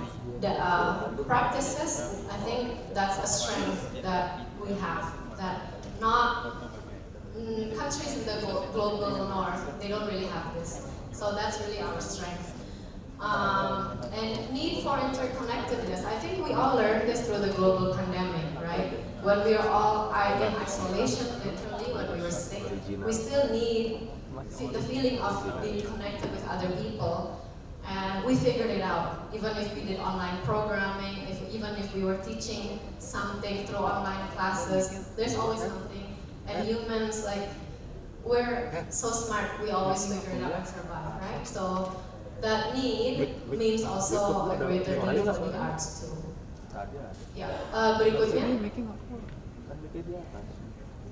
practices, I think that's a strength that we have. That not countries in the global north, they don't really have this. So that's really our strength. And need for interconnectedness. I think we all learned this through the global pandemic, right? When we are all in isolation, literally, when we were sick, we still need the feeling of being connected with other people. And we figured it out, even if we did online programming, even if we were teaching something through online classes, there's always something. And humans, like, we're so smart, we always figure it out and survive, right? So that need means also a greater need for the arts too. Yeah. Berikutnya.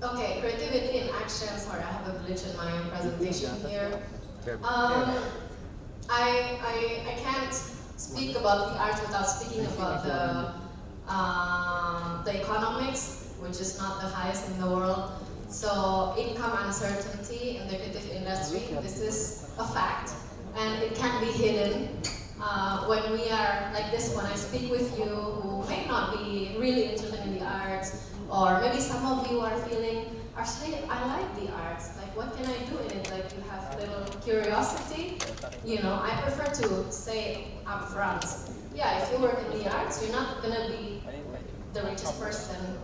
Okay, creativity in action. Sorry, I have a glitch in my presentation here. I can't speak about the arts without speaking about the economics, which is not the highest in the world. So income uncertainty in the creative industry, this is a fact, and it can't be hidden. When we are like this, when I speak with you who may not be really interested in the arts, or maybe some of you are feeling, actually, I like the arts, like what can I do in it? Like you have a little curiosity, you know, I prefer to say up front, yeah, if you work in the arts, you're not gonna be the richest person,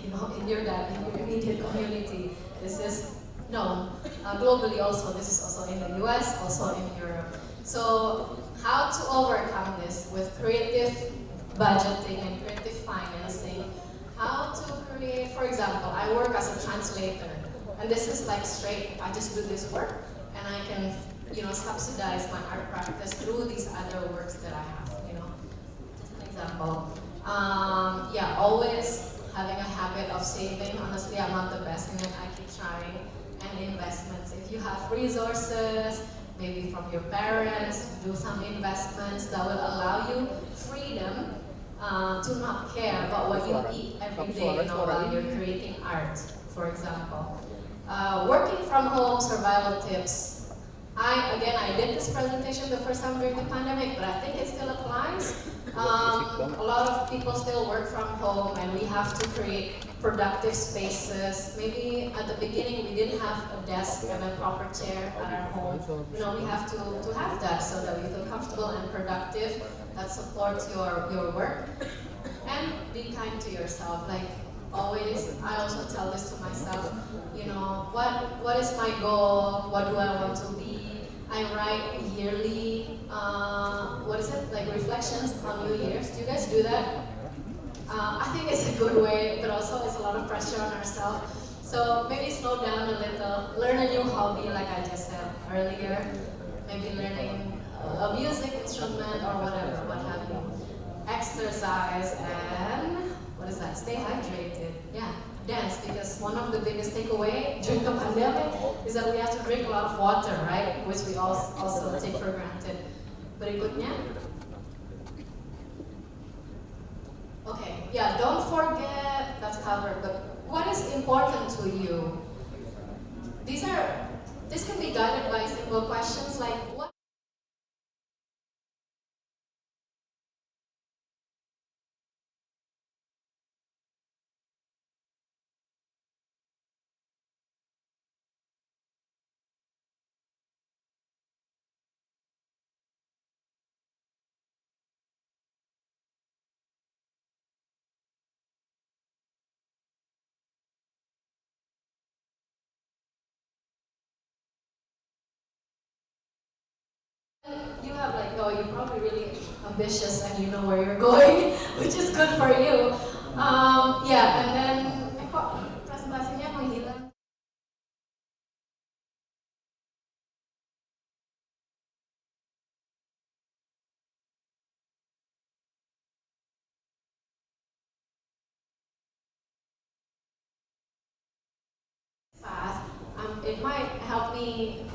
you know, in your immediate community. This is known globally also. This is also in the US, also in Europe. So how to overcome this with creative budgeting and creative financing? How to create, for example, I work as a translator, and this is like straight, I just do this work, and I can, you know, subsidize my art practice through these other works that I have, you know, just an example. Yeah, always having a habit of saving. Honestly, I'm not the best in it, I keep trying. And investments, if you have resources, maybe from your parents, do some investments that will allow you freedom to not care about what you eat every day, you know, while you're creating art, for example. Working from home, survival tips. I did this presentation the first time during the pandemic, but I think it still applies. A lot of people still work from home, and we have to create productive spaces. Maybe at the beginning we didn't have a desk and a proper chair at our home. You know, we have to have that so that we feel comfortable and productive, that supports your work. And be kind to yourself. Like always, I also tell this to myself, you know, what is my goal? What do I want to be? I write yearly, like reflections on New Year's. Do you guys do that? I think it's a good way, but also it's a lot of pressure on ourselves. So maybe slow down a little, learn a new hobby, like I just said earlier. Maybe learning a music instrument or whatever, what have you. Exercise and, what is that? Stay hydrated. Yeah, dance, because one of the biggest takeaway during the pandemic is that we have to drink a lot of water, right? Which we also take for granted. Berikutnya. Okay, yeah, don't forget, that's covered, but what is important to you? This can be guided by simple questions like, what you have like, oh, you're probably really ambitious and you know where you're going, which is good for you. Yeah, and then, kok presentasinya menghilang? It might help me,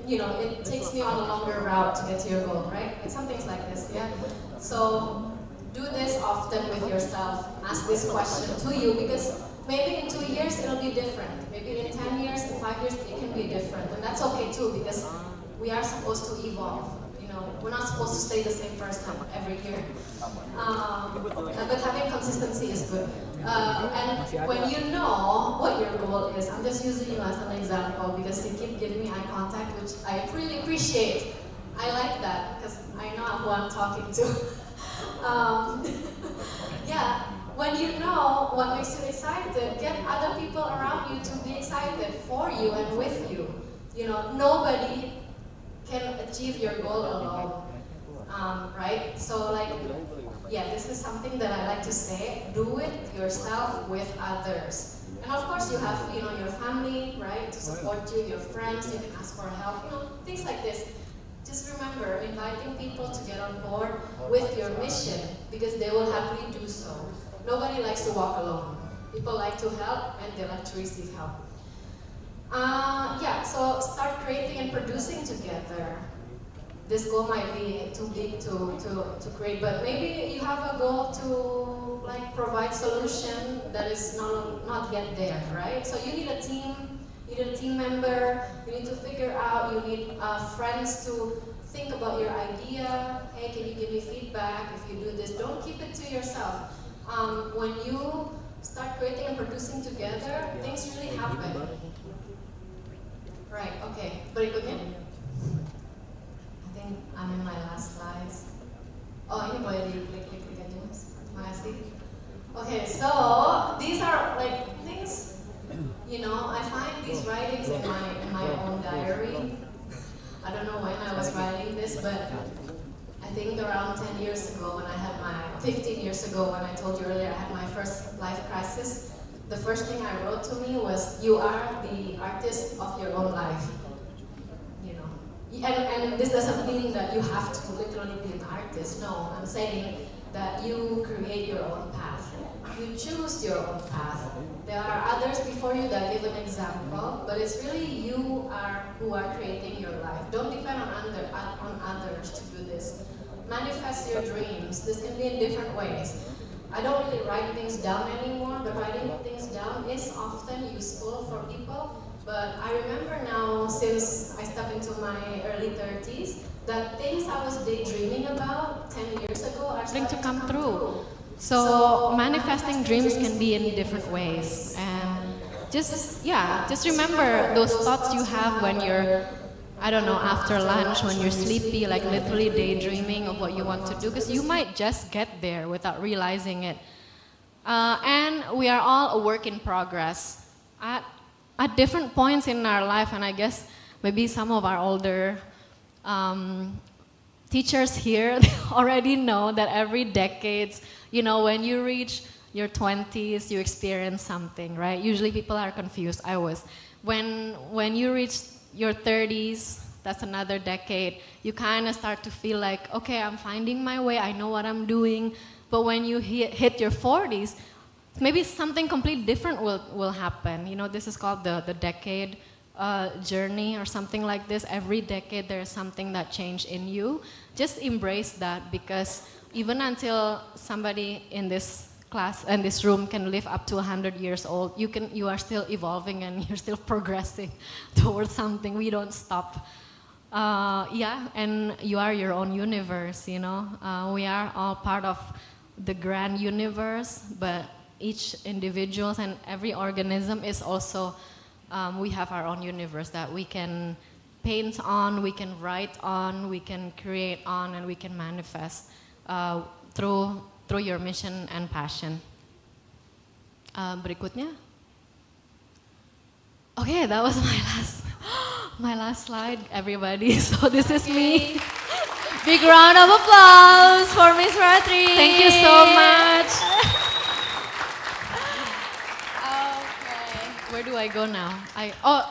you know, it takes me on a longer route to get to your goal, right? Like some things like this, yeah? So do this often with yourself. Ask this question to you, because maybe in 2 years it'll be different. Maybe in 10 years, in 5 years, it can be different. And that's okay too, because we are supposed to evolve. You know, we're not supposed to stay the same person every year. But having consistency is good. And when you know what your goal is, I'm just using you as an example because you keep giving me eye contact, which I really appreciate. I like that because I know who I'm talking to. Yeah, when you know what makes you excited, get other people around you to be excited for you and with you. Nobody can achieve your goal alone, right? So this is something that I like to say, do it yourself with others. And of course you have, your family, right, to support you, your friends, you can ask for help, things like this. Just remember, inviting people to get on board with your mission, because they will happily do so. Nobody likes to walk alone. People like to help and they like to receive help. So start creating and producing together. This goal might be too big to create, but maybe you have a goal to provide solution that is not yet there, right? So you need a team, you need a team member, you need to figure out, you need friends to think about your idea. Hey, can you give me feedback if you do this? Don't keep it to yourself. When you start creating and producing together, things really happen. Right, okay, berikutnya. I think I'm in my last slides. Oh, ini boleh diklik aja, Mas. Terima kasih. Okay, so these are things, I find these writings in my own diary. I don't know when I was writing this, but I think around 10 years ago when I had 15 years ago when I told you earlier I had my first life crisis, the first thing I wrote to me was, you are the artist of your own life. And this doesn't mean that you have to literally be an artist. No, I'm saying that you create your own path. You choose your own path. There are others before you that give an example, but it's really you who are creating your life. Don't depend on others to do this. Manifest your dreams. This can be in different ways. I don't really write things down anymore, but writing things down is often useful for people. But I remember now, since I stepped into my early 30s, that things I was daydreaming about 10 years ago are starting to come true. So manifesting dreams can be in different ways. And just remember those thoughts you have when you're, I don't know, after lunch, when you're sleepy, literally daydreaming of what you want to do, because you might just get there without realizing it. And we are all a work in progress. At different points in our life, and I guess maybe some of our older teachers here already know that every decade, when you reach your 20s, you experience something, right? Usually people are confused. I was. When you reach your 30s, that's another decade, you kind of start to feel like, okay, I'm finding my way, I know what I'm doing. But when you hit your 40s, maybe something completely different will happen. This is called the decade journey or something like this. Every decade there is something that changed in you. Just embrace that, because even until somebody in this class and this room can live up to 100 years old, you are still evolving and you're still progressing towards something. We don't stop. And you are your own universe, We are all part of the grand universe, but each individual and every organism is also, we have our own universe that we can paint on, we can write on, we can create on, and we can manifest through your mission and passion. Berikutnya. Okay, that was my last slide, everybody. So this is me. Big round of applause for Miss Ratri. Thank you so much. Where do I go now?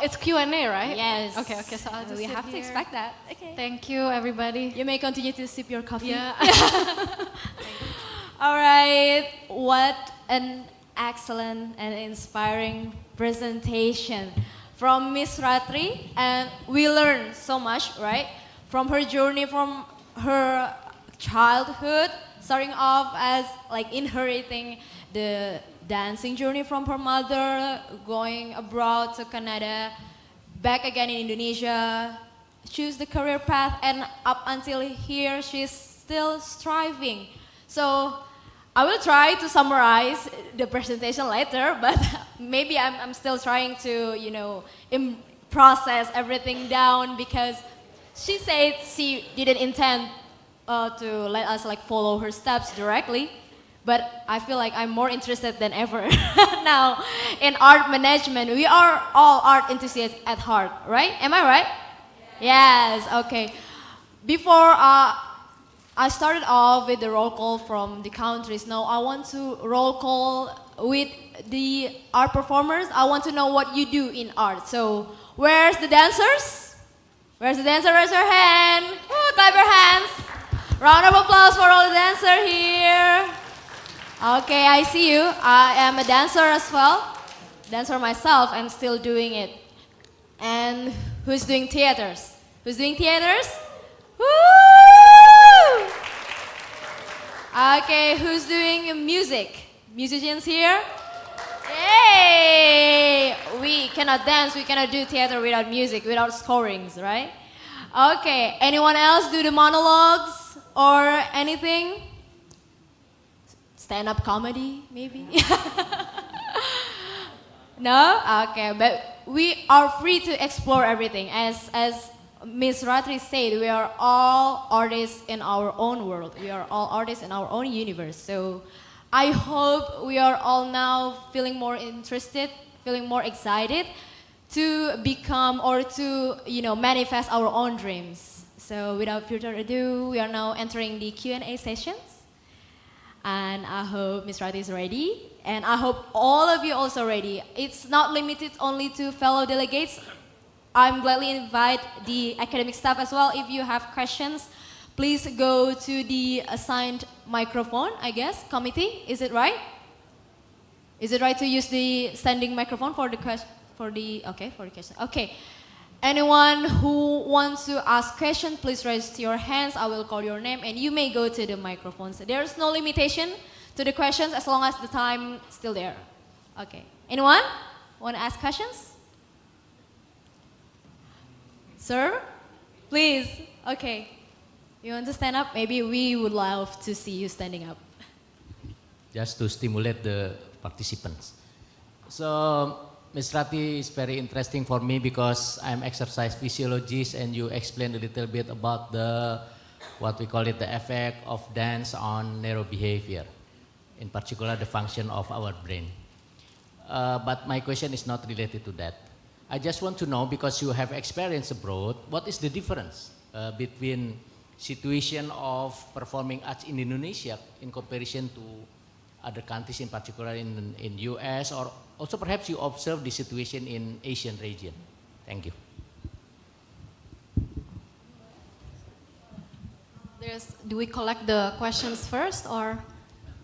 It's Q&A, right? Yes. Okay, so I'll just we have here. to expect that. Okay. Thank you, everybody. You may continue to sip your coffee. Yeah. All right. What an excellent and inspiring presentation from Miss Ratri, and we learned so much, right? From her journey, from her childhood, starting off as inheriting the dancing journey from her mother, going abroad to Canada, back again in Indonesia. choose the career path, and up until here, she's still striving. So I will try to summarize the presentation later, but maybe I'm still trying to, you know, process everything down, because she said she didn't intend to let us like follow her steps directly. But I feel like I'm more interested than ever now in art management. We are all art enthusiasts at heart, right? Am I right? Yes, okay. Before I started off with the roll call from the countries, now I want to roll call with the art performers. I want to know what you do in art. So, where's the dancers? Where's the dancer? Raise your hand. Ooh, clap your hands. Round of applause for all the dancers here. Okay, I see you. I am a dancer as well. Dancer myself and still doing it. And who's doing theaters? Who's doing theaters? Woo! Okay, who's doing music? Musicians here? Yay! We cannot dance, we cannot do theater without music, without scorings, right? Okay, anyone else do the monologues or anything? Stand-up comedy, maybe? No? Okay, but we are free to explore everything. As Ms. Ratri said, we are all artists in our own world. We are all artists in our own universe. So I hope we are all now feeling more interested, feeling more excited to become or to, you know, manifest our own dreams. So without further ado, we are now entering the Q&A sessions. And I hope Ms. Ratri is ready. And I hope all of you also ready. It's not limited only to fellow delegates. I'm gladly invite the academic staff as well. If you have questions, please go to the assigned microphone, I guess, committee. Is it right? Is it right to use the standing microphone for the question? For the question. Okay. Anyone who wants to ask question, please raise your hands. I will call your name and you may go to the microphones. There's no limitation to the questions as long as the time is still there. Okay. Anyone want to ask questions? Sir, please. Okay. You want to stand up? Maybe we would love to see you standing up. Just to stimulate the participants. So, Ms. Ratri is very interesting for me because I'm exercise physiologist and you explained a little bit about the, what we call it, the effect of dance on neurobehavior, in particular the function of our brain. But my question is not related to that. I just want to know, because you have experience abroad, what is the difference between situation of performing arts in Indonesia in comparison to other countries, in particular in US, or also perhaps you observe the situation in Asian region? Thank you. Do we collect the questions first, or?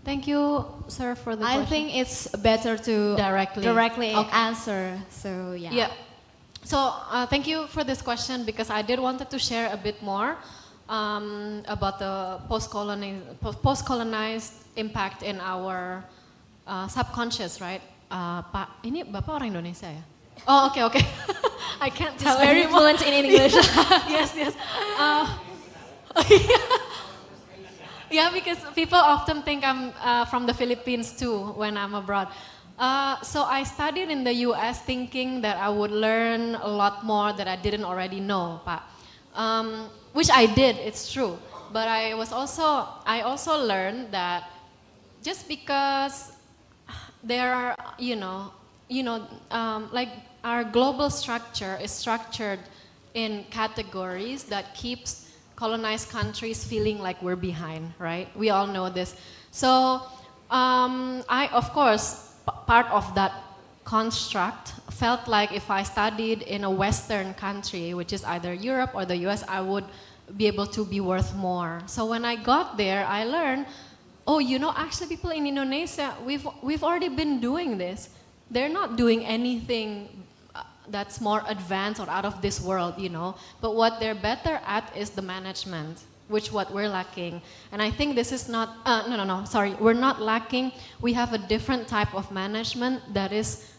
Thank you, sir, for the question. I think it's better to directly answer. So yeah. Yeah. So thank you for this question, because I did wanted to share a bit more about the post-colonized impact in our subconscious, right? Pak, ini Bapak orang Indonesia ya? Oh, okay. I can't tell. He's very fluent in English. Yes. Yeah, because people often think I'm from the Philippines too when I'm abroad. So I studied in the US thinking that I would learn a lot more that I didn't already know, Pak. Which I did, it's true. But I also learned that just because there are, like our global structure is structured in categories that keeps colonized countries feeling like we're behind, right? We all know this. So I, of course, part of that construct felt like if I studied in a Western country, which is either Europe or the US, I would be able to be worth more. So when I got there, I learned, actually people in Indonesia, we've already been doing this. They're not doing anything that's more advanced or out of this world, But what they're better at is the management, which what we're lacking. And I think this is not, we're not lacking. We have a different type of management that is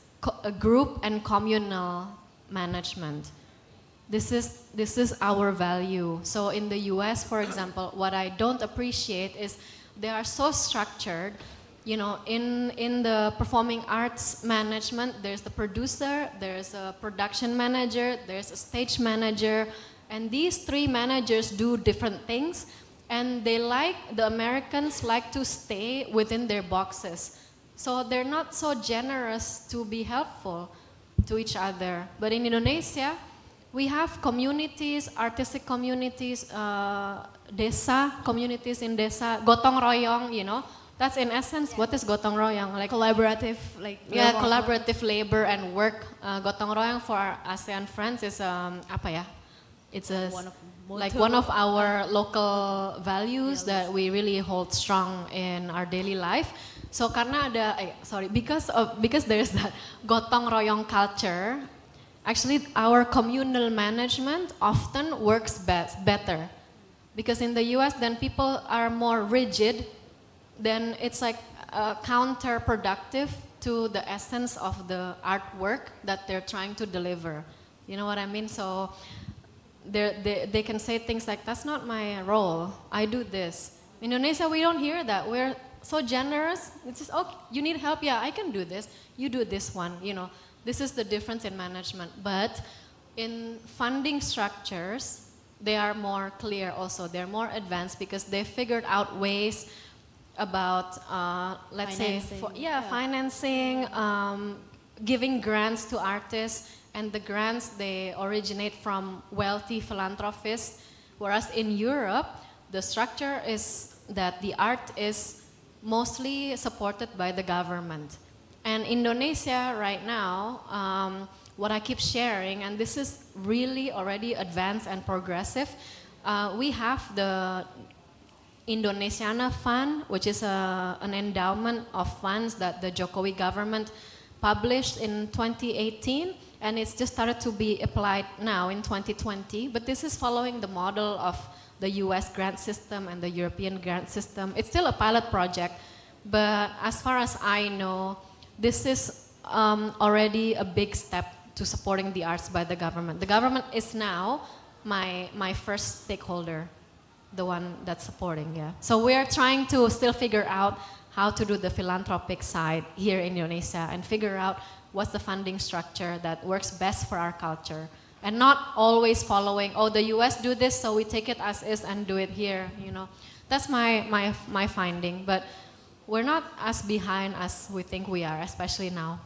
a group and communal management. This is our value. So in the US, for example, what I don't appreciate is they are so structured. You know, in the performing arts management, there's the producer, there's a production manager, there's a stage manager, and these three managers do different things, and the Americans like to stay within their boxes. So they're not so generous to be helpful to each other. But in Indonesia, we have communities, artistic communities, desa, communities in desa, gotong royong, you know. That's in essence, what is gotong royong? Like Collaborative, like collaborative labor and work. Gotong royong for our ASEAN friends is apa ya? It's one of our local values that we really hold strong in our daily life. So karena because there's that gotong royong culture, actually our communal management often works better. Because in the US, then people are more rigid, then it's like counterproductive to the essence of the artwork that they're trying to deliver. You know what I mean? So they can say things like, that's not my role, I do this. In Indonesia, we don't hear that. We're so generous. It's just, okay, you need help? Yeah, I can do this. You do this one, you know. This is the difference in management. But in funding structures, they are more clear also. They're more advanced because they figured out ways about, let's financing. say, financing, giving grants to artists, and the grants, they originate from wealthy philanthropists, whereas in Europe, the structure is that the art is mostly supported by the government. And Indonesia right now, what I keep sharing, and this is really already advanced and progressive, we have the Indonesiana Fund, which is an endowment of funds that the Jokowi government published in 2018, and it's just started to be applied now in 2020. But this is following the model of the US grant system and the European grant system. It's still a pilot project, but as far as I know, this is already a big step to supporting the arts by the government. The government is now my first stakeholder, the one that's supporting, yeah. So we're trying to still figure out how to do the philanthropic side here in Indonesia and figure out what's the funding structure that works best for our culture. And not always following, oh, the US do this, so we take it as is and do it here, you know. That's my finding, but we're not as behind as we think we are, especially now.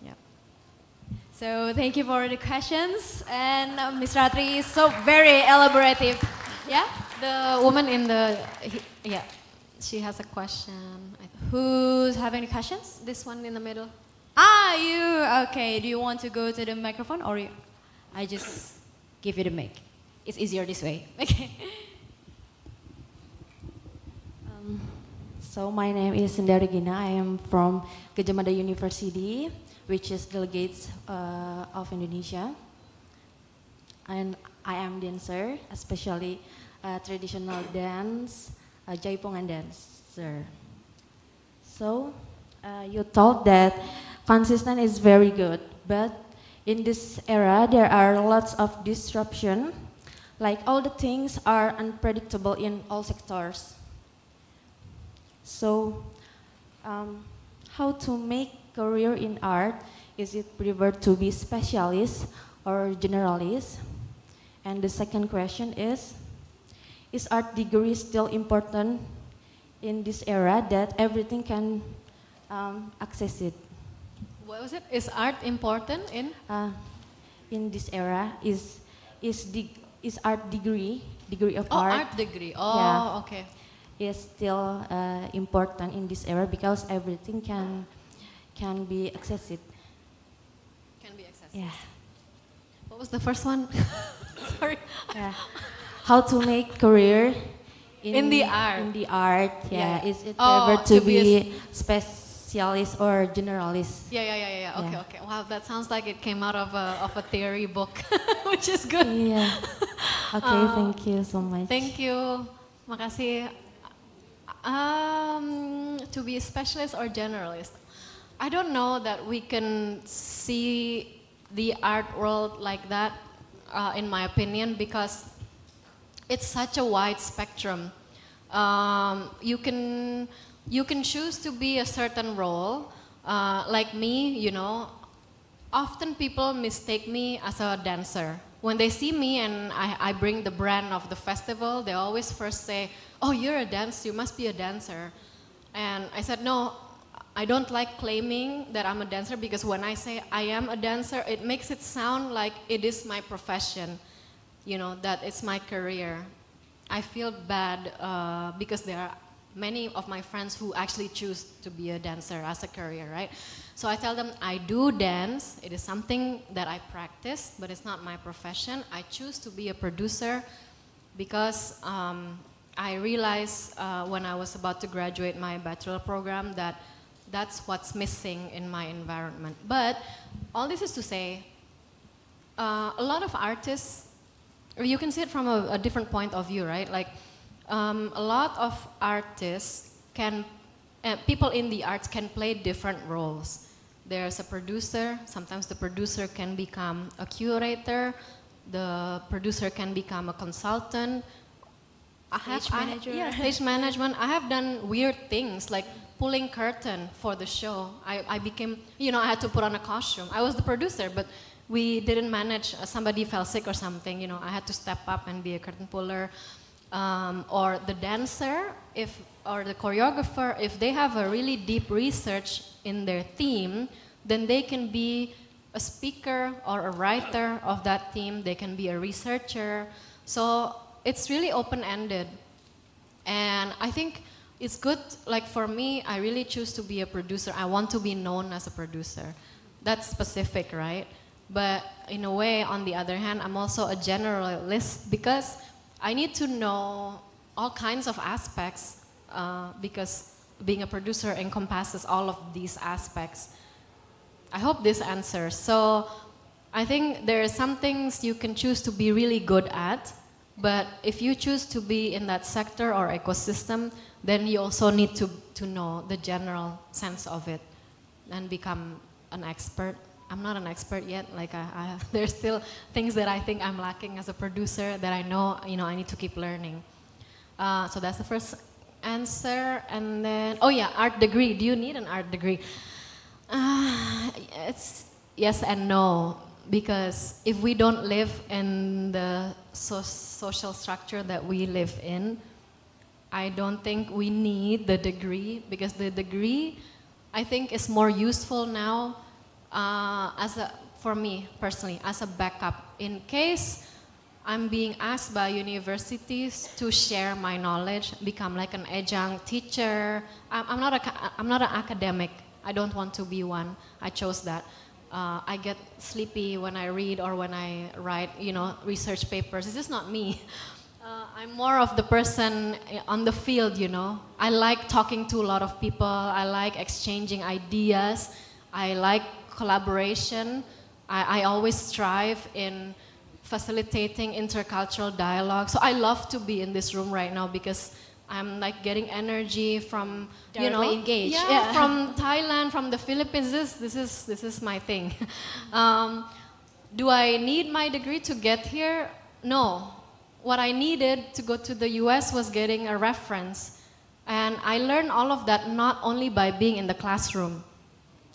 Yeah. So thank you for the questions, and Ms. Ratri is so very elaborative. Yeah? The woman in the, yeah, she has a question. Who's having the questions? This one in the middle. Ah, you, okay. Do you want to go to the microphone, or I just give you the mic? It's easier this way. Okay. So my name is Sendari Gina. I am from Gadjah Mada University, which is delegates of Indonesia. And I am dancer, especially traditional dance, Jaipongan dancer. So you told that consistent is very good, but in this era there are lots of disruption, like all the things are unpredictable in all sectors. So how to make career in art? Is it preferred to be specialist or generalist? And the second question is art degree still important in this era that everything can access it? What was it? Is art important in this era? Is art degree of art? Oh, art degree. Oh, yeah, okay. Is still important in this era because everything can be accessed. Can be accessed. Yeah. What was the first one? Sorry. Yeah. How to make career in the art? In the art, yeah. Yeah. Is it preferred to be specialist or generalist? Yeah. Okay. Wow, that sounds like it came out of a theory book, which is good. Yeah. Okay, thank you so much. Thank you. Makasih. To be a specialist or generalist, I don't know that we can see the art world like that. in my opinion, because it's such a wide spectrum. You can choose to be a certain role. Like me, you know, often people mistake me as a dancer. When they see me and I bring the brand of the festival, they always first say, "Oh, you're a dancer, you must be a dancer." And I said, no, I don't like claiming that I'm a dancer, because when I say I am a dancer, it makes it sound like it is my profession, you know, that it's my career. I feel bad because there are many of my friends who actually choose to be a dancer as a career, right? So I tell them I do dance. It is something that I practice, but it's not my profession. I choose to be a producer because I realized when I was about to graduate my bachelor program that that's what's missing in my environment. But all this is to say, a lot of artists, you can see it from a different point of view, right? Like a lot of artists can, people in the arts can play different roles. There's a producer, sometimes the producer can become a curator, the producer can become a consultant. Stage management. I have done weird things like pulling curtain for the show. I became, you know, I had to put on a costume. I was the producer, but we didn't manage, somebody fell sick or something, you know, I had to step up and be a curtain puller. Or the dancer, or the choreographer, if they have a really deep research in their theme, then they can be a speaker or a writer of that theme. They can be a researcher. So it's really open-ended. And I think it's good, like for me, I really choose to be a producer. I want to be known as a producer. That's specific, right? But in a way, on the other hand, I'm also a generalist because I need to know all kinds of aspects because being a producer encompasses all of these aspects. I hope this answers. So I think there are some things you can choose to be really good at, but if you choose to be in that sector or ecosystem, then you also need to know the general sense of it and become an expert. I'm not an expert yet. Like there's still things that I think I'm lacking as a producer that I know, you know, I need to keep learning. So that's the first answer. And then, oh yeah, art degree. Do you need an art degree? It's yes and no, because if we don't live in the social structure that we live in, I don't think we need the degree, because the degree, I think, is more useful now for me personally, as a backup. In case I'm being asked by universities to share my knowledge, become like an adjunct teacher. I'm not an academic. I don't want to be one. I chose that. I get sleepy when I read or when I write, you know, research papers. It's just not me. I'm more of the person on the field, you know. I like talking to a lot of people. I like exchanging ideas. I like collaboration. I always strive in facilitating intercultural dialogue. So I love to be in this room right now because I'm like getting energy from, you know, engaged. Yeah, from Thailand, from the Philippines. This is my thing. Do I need my degree to get here? No. What I needed to go to the US was getting a reference. And I learned all of that not only by being in the classroom.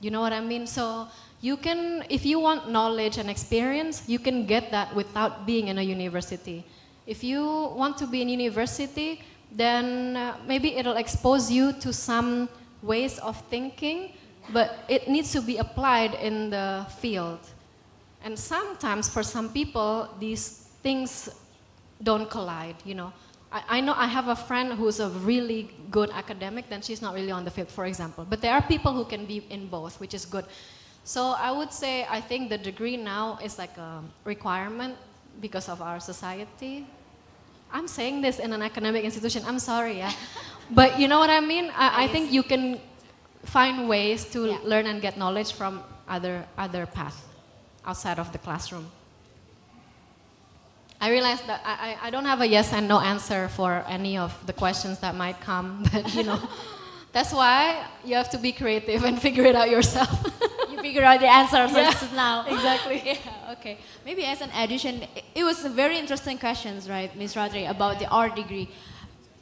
You know what I mean? So you can, if you want knowledge and experience, you can get that without being in a university. If you want to be in university, then maybe it'll expose you to some ways of thinking, but it needs to be applied in the field. And sometimes for some people, these things don't collide, you know. I know I have a friend who's a really good academic, then she's not really on the field, for example. But there are people who can be in both, which is good. So I would say I think the degree now is like a requirement because of our society. I'm saying this in an academic institution, I'm sorry, yeah. But you know what I mean? I think you can find ways to learn and get knowledge from other paths outside of the classroom. I realize that I don't have a yes and no answer for any of the questions that might come, but you know, that's why you have to be creative and figure it out yourself. You figure out the answer Yeah, now. exactly. Yeah, okay. Maybe as an addition, it was a very interesting questions, right, Ms. Ratri, about the art degree.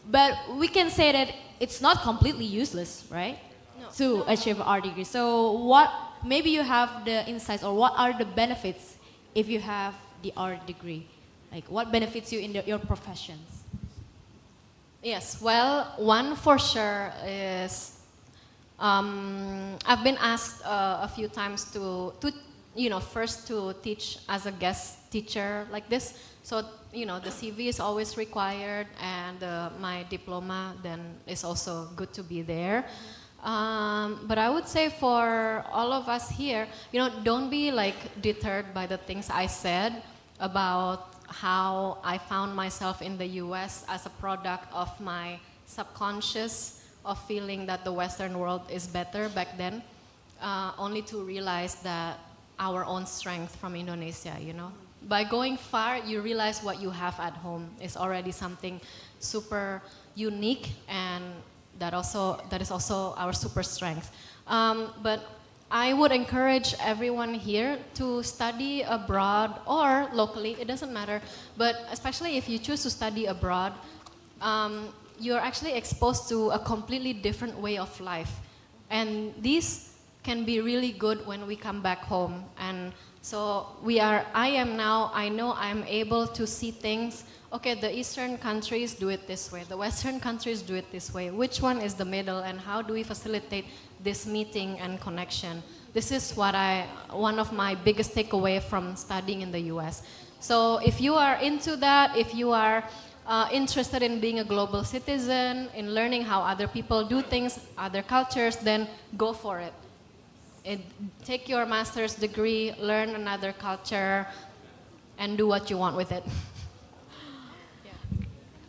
But we can say that it's not completely useless, right? To achieve art degree. So what, maybe you have the insights, or what are the benefits if you have the art degree? Like what benefits you in your professions? Yes, well, one for sure is I've been asked a few times to first to teach as a guest teacher like this. So, the CV is always required, and my diploma then is also good to be there. But I would say for all of us here, don't be like deterred by the things I said about how I found myself in the US as a product of my subconscious of feeling that the Western world is better back then, only to realize that our own strength from Indonesia, By going far, you realize what you have at home is already something super unique, and that is also our super strength. But I would encourage everyone here to study abroad or locally, it doesn't matter, but especially if you choose to study abroad, you're actually exposed to a completely different way of life. And these can be really good when we come back home. And so I know I'm able to see things, okay, the Eastern countries do it this way, the Western countries do it this way. Which one is the middle, and how do we facilitate this meeting and connection? This is one of my biggest takeaway from studying in the US. So if you are into that, if you are interested in being a global citizen, in learning how other people do things, other cultures, then go for it. Take your master's degree, learn another culture, and do what you want with it.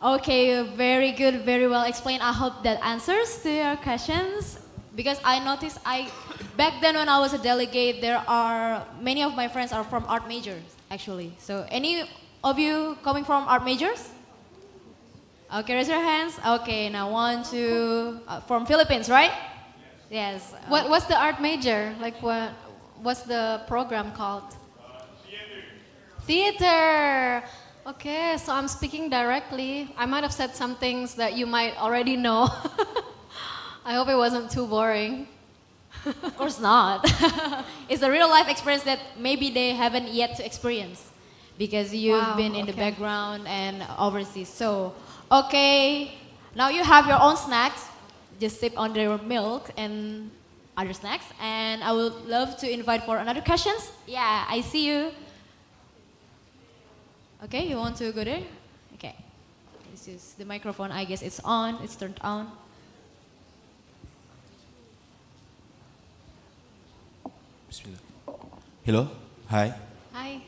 Okay, very good, very well explained. I hope that answers to your questions. Because I noticed back then when I was a delegate, many of my friends are from art majors, actually. So any of you coming from art majors? Okay, raise your hands. Okay, now 1, 2, from Philippines, right? Yes. What's the art major? Like what's the program called? Theater. Okay, so I'm speaking directly. I might have said some things that you might already know. I hope it wasn't too boring. Of course not. It's a real life experience that maybe they haven't yet to experience because you've been in the background and overseas. So, okay, now you have your own snacks. Just sip on their milk and other snacks. And I would love to invite for another questions. Yeah, I see you. Okay, you want to go there? Okay. This is the microphone. I guess it's on. It's turned on. Hello, hi. Hi.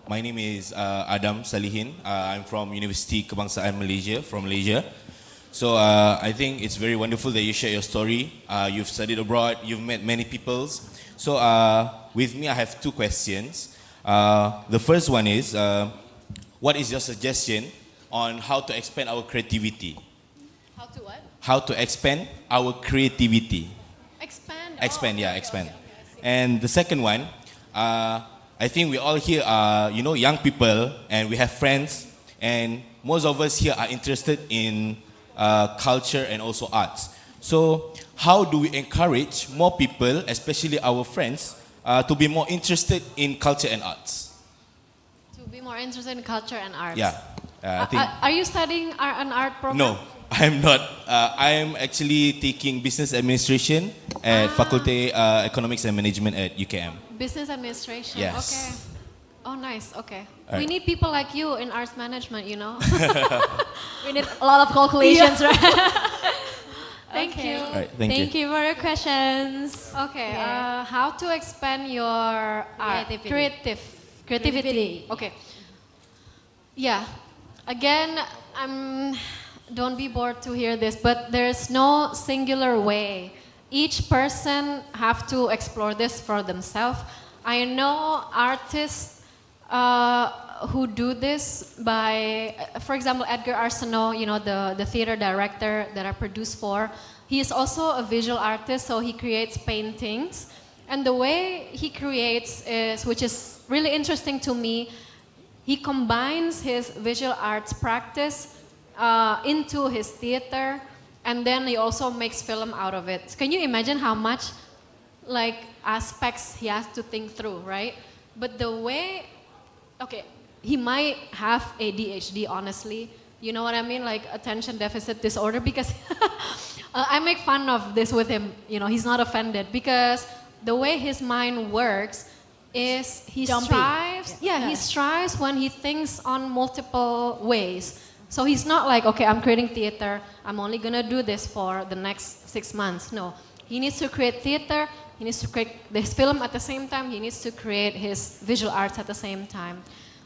My name is Adam Salihin. I'm from University Kebangsaan Malaysia, from Malaysia. So I think it's very wonderful that you share your story. You've studied abroad, you've met many peoples. So with me, I have 2 questions. The first one is, what is your suggestion on how to expand our creativity? How to what? How to expand our creativity. Expand? Expand, yeah, expand. Okay. And the second one, I think we all here are, young people, and we have friends, and most of us here are interested in culture and also arts. So how do we encourage more people, especially our friends, to be more interested in culture and arts? To be more interested in culture and arts? Yeah. I think are you studying an art program? No, I'm not. I'm actually taking business administration at Faculty Economics and Management at UKM. Business administration, Yes. Okay. Oh, nice, okay. All right. We need people like you in arts management, We need a lot of calculations, right? Thank you. All right, thank you for your questions. Okay, how to expand your creativity. Okay. Yeah. Again, don't be bored to hear this, but there's no singular way. Each person have to explore this for themselves. I know artists who do this by, for example, Edgar Arsenault, the theater director that I produce for. He is also a visual artist, so he creates paintings. And the way he creates is, which is really interesting to me, he combines his visual arts practice into his theater, and then he also makes film out of it. Can you imagine how much like aspects he has to think through, right? But the way, okay, he might have ADHD, honestly. You know what I mean? Like attention deficit disorder, because I make fun of this with him. You know, he's not offended because the way his mind works is he strives. Yeah, he strives when he thinks on multiple ways. So he's not like, okay, I'm creating theater. I'm only gonna do this for the next 6 months. No, he needs to create theater. He needs to create this film at the same time. He needs to create his visual arts at the same time.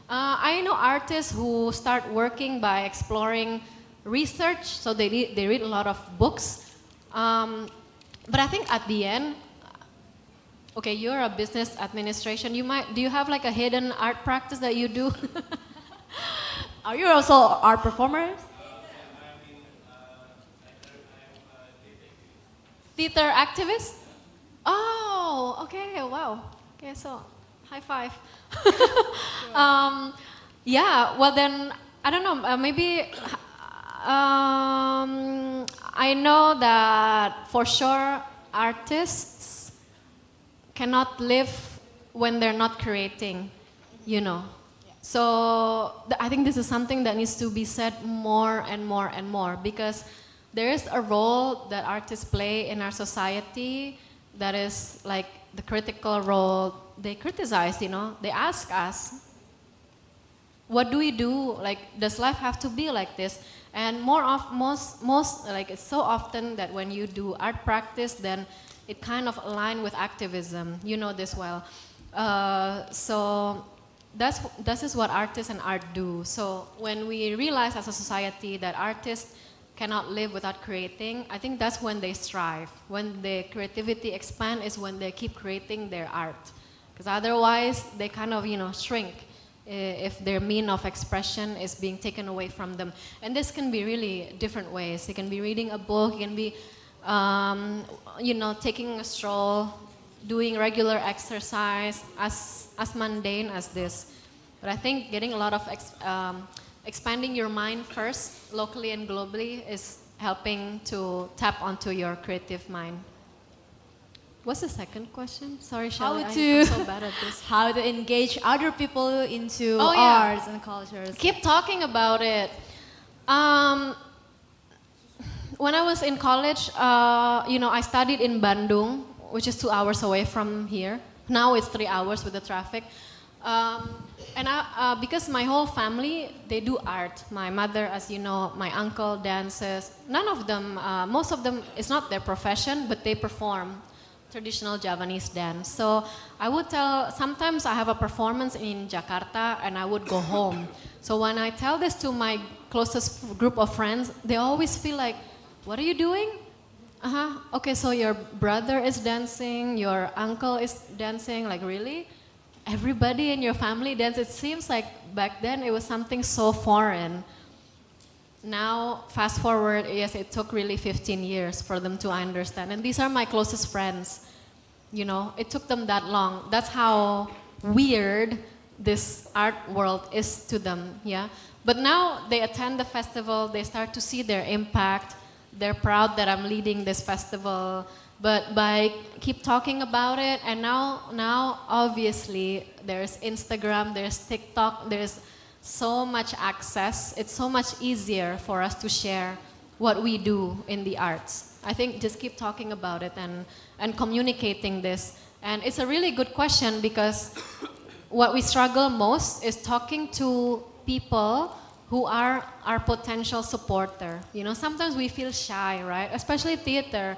I know artists who start working by exploring research, so they read a lot of books. But I think at the end, okay, you're a business administration. Do you have like a hidden art practice that you do? Are you also art performer? Theater activist? Oh, okay, wow. Okay, so high five. Yeah, well then, I don't know, maybe I know that for sure artists cannot live when they're not creating, you know. So I think this is something that needs to be said more and more and more, because there is a role that artists play in our society that is like the critical role. They criticize, you know, they ask us, what do we do? Like, does life have to be like this? And most like it's so often that when you do art practice, then it kind of aligns with activism. You know this well. So this is what artists and art do. So when we realize as a society that artists cannot live without creating, I think that's when they strive. When their creativity expand is when they keep creating their art. Because otherwise they kind of, you know, shrink if their mean of expression is being taken away from them. And this can be really different ways. It can be reading a book, it can be, you know, taking a stroll, doing regular exercise, as mundane as this. But I think getting a lot of expanding your mind first, locally and globally, is helping to tap onto your creative mind. What's the second question? Sorry, Shelley, I'm so bad at this. How to engage other people into arts and cultures. Keep talking about it. When I was in college, you know, I studied in Bandung, which is 2 hours away from here. Now it's 3 hours with the traffic. And because my whole family, they do art. My mother, as you know, my uncle dances. None of them, most of them, it's not their profession, but they perform traditional Javanese dance. So I would tell, sometimes I have a performance in Jakarta and I would go home. So when I tell this to my closest group of friends, they always feel like, what are you doing? Okay, so your brother is dancing, your uncle is dancing, like really? Everybody in your family dances. It seems like back then it was something so foreign. Now, fast forward, yes, it took really 15 years for them to understand. And these are my closest friends. You know, it took them that long. That's how weird this art world is to them, yeah? But now they attend the festival, they start to see their impact. They're proud that I'm leading this festival. But by keep talking about it, and now obviously there's Instagram, there's TikTok, there's so much access. It's so much easier for us to share what we do in the arts. I think just keep talking about it and communicating this. And it's a really good question, because what we struggle most is talking to people who are our potential supporter. You know, sometimes we feel shy, right? Especially theater.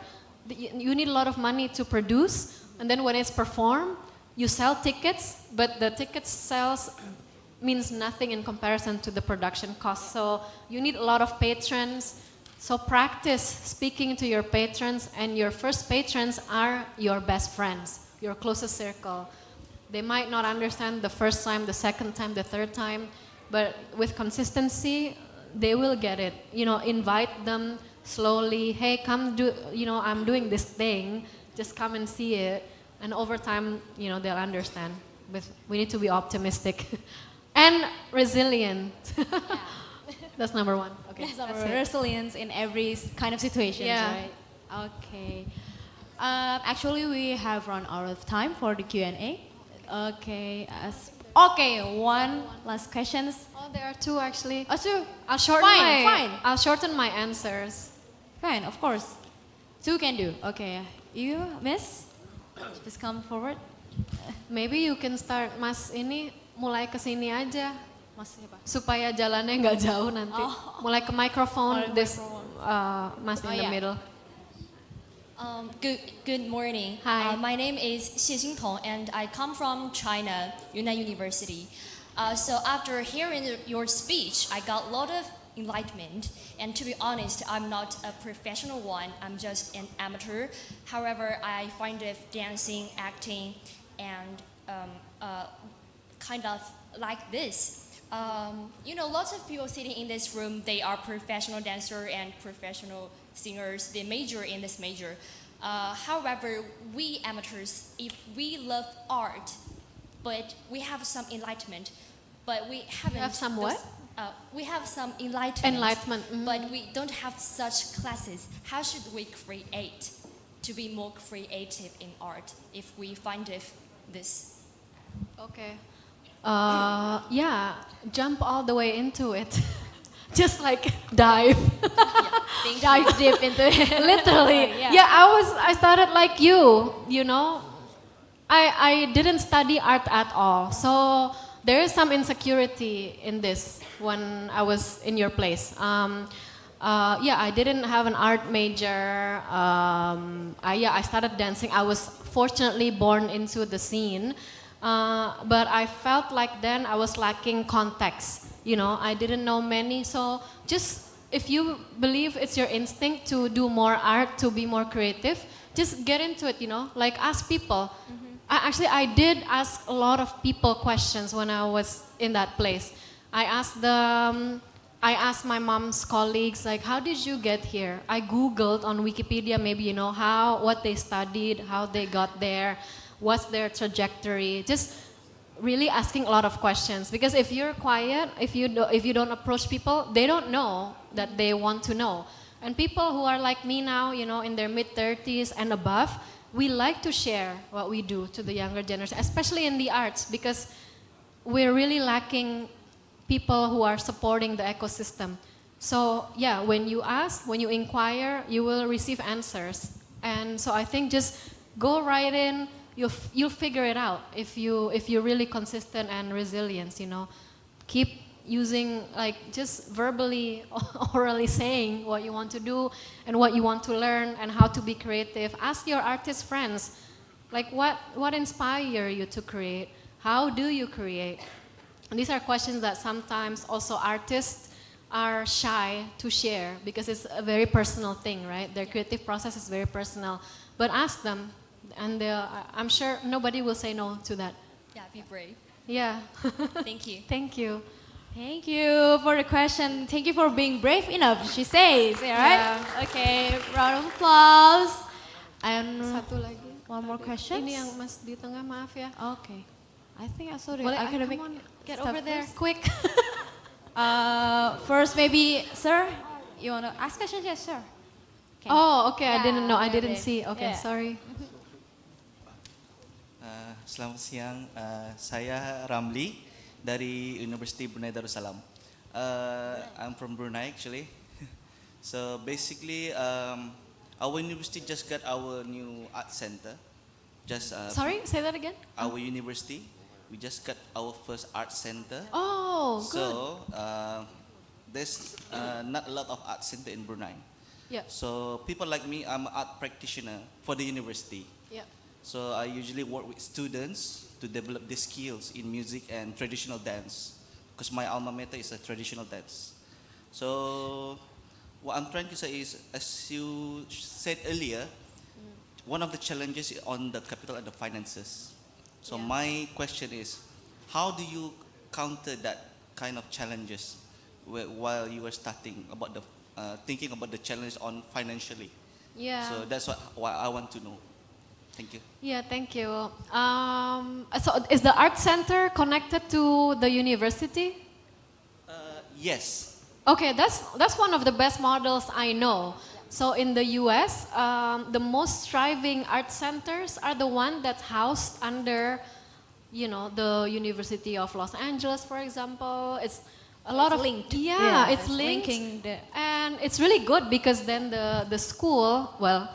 You need a lot of money to produce, and then when it's performed, you sell tickets, but the ticket sales means nothing in comparison to the production cost. So you need a lot of patrons. So practice speaking to your patrons, and your first patrons are your best friends, your closest circle. They might not understand the first time, the second time, the third time, but with consistency, they will get it. You know, invite them slowly. Hey, come do, you know, I'm doing this thing. Just come and see it. And over time, you know, they'll understand. But we need to be optimistic and resilient. That's number one. Okay, That's resilience in every kind of situation, right? Okay. Actually, we have run out of time for the Q&A. Okay. Okay, one last questions. Oh, there are two actually. Oh, two. I'll shorten my answers. Fine, of course. Two can do. Okay. You, Miss? Just come forward. Maybe you can start, Mas ini mulai ke sini aja. Mas siapa? Supaya jalannya nggak jauh nanti. Mulai ke microphone, this Mas in the middle. Good morning. Hi. My name is Xie Xingtong and I come from China, Yunnan University. So after hearing your speech, I got a lot of enlightenment. And to be honest, I'm not a professional one. I'm just an amateur. However, I find it dancing, acting, and kind of like this. You know, lots of people sitting in this room, they are professional dancers and professional singers. They major in this major. However, we amateurs, if we love art, but we have some enlightenment, but we haven't. You have some what? We have some enlightenment. Enlightenment. But we don't have such classes. How should we create to be more creative in art if we find this? Okay. Yeah, jump all the way into it. Just like dive. Dive deep into it. Literally. Yeah, I started like you know. I didn't study art at all. So there is some insecurity in this when I was in your place. I didn't have an art major. I started dancing. I was fortunately born into the scene. But I felt like then I was lacking context. You know, I didn't know many. So just if you believe it's your instinct to do more art, to be more creative, just get into it, you know, like ask people. I did ask a lot of people questions when I was in that place. I asked my mom's colleagues, like, how did you get here? I Googled on Wikipedia, maybe, you know, what they studied, how they got there, what's their trajectory. Just really asking a lot of questions, because if you're quiet, if you don't approach people, they don't know that they want to know. And people who are like me now, you know, in their mid-30s and above, we like to share what we do to the younger generation, especially in the arts, because we're really lacking people who are supporting the ecosystem. So yeah, when you ask, when you inquire, you will receive answers. And so I think just go right in. You'll figure it out if you're really consistent and resilient, you know. Keep using, like, just verbally, orally saying what you want to do and what you want to learn and how to be creative. Ask your artist friends, like, what inspires you to create? How do you create? And these are questions that sometimes also artists are shy to share because it's a very personal thing, right? Their creative process is very personal. But ask them. And I'm sure nobody will say no to that. Yeah, be brave. Yeah. Thank you. Thank you. Thank you for the question. Thank you for being brave enough, she says. All right? Yeah. Okay, round of applause. And Satu lagi. one more question. Ini yang Mas di tengah, maaf ya. Okay. I think I saw the Boleh, academic. come on, get stuff over there, first. quick. First, maybe, sir, you want to ask questions? Yes, sir. Okay. Oh, okay. I didn't know. I okay, didn't okay. see. Okay, Yeah. sorry. Selamat siang, saya Ramli dari University Brunei Darussalam. I'm from Brunei actually. So basically, our university just got our new art center. Sorry, say that again. Our university, we just got our first art center. Oh, good. So there's not a lot of art center in Brunei. Yeah. So people like me, I'm an art practitioner for the university. Yeah. So I usually work with students to develop the skills in music and traditional dance, because my alma mater is a traditional dance. So what I'm trying to say is, as you said earlier, one of the challenges is on the capital and the finances. So my question is, how do you counter that kind of challenges while you were starting about the thinking about the challenge on financially? Yeah. So that's what I want to know. Thank you. Yeah, thank you. So is the art center connected to the university? Yes. Okay, that's one of the best models I know. So in the US, the most thriving art centers are the one that's housed under, you know, the University of Los Angeles, for example. It's a lot of linked. Yeah, it's linked, and it's really good because then the school, well,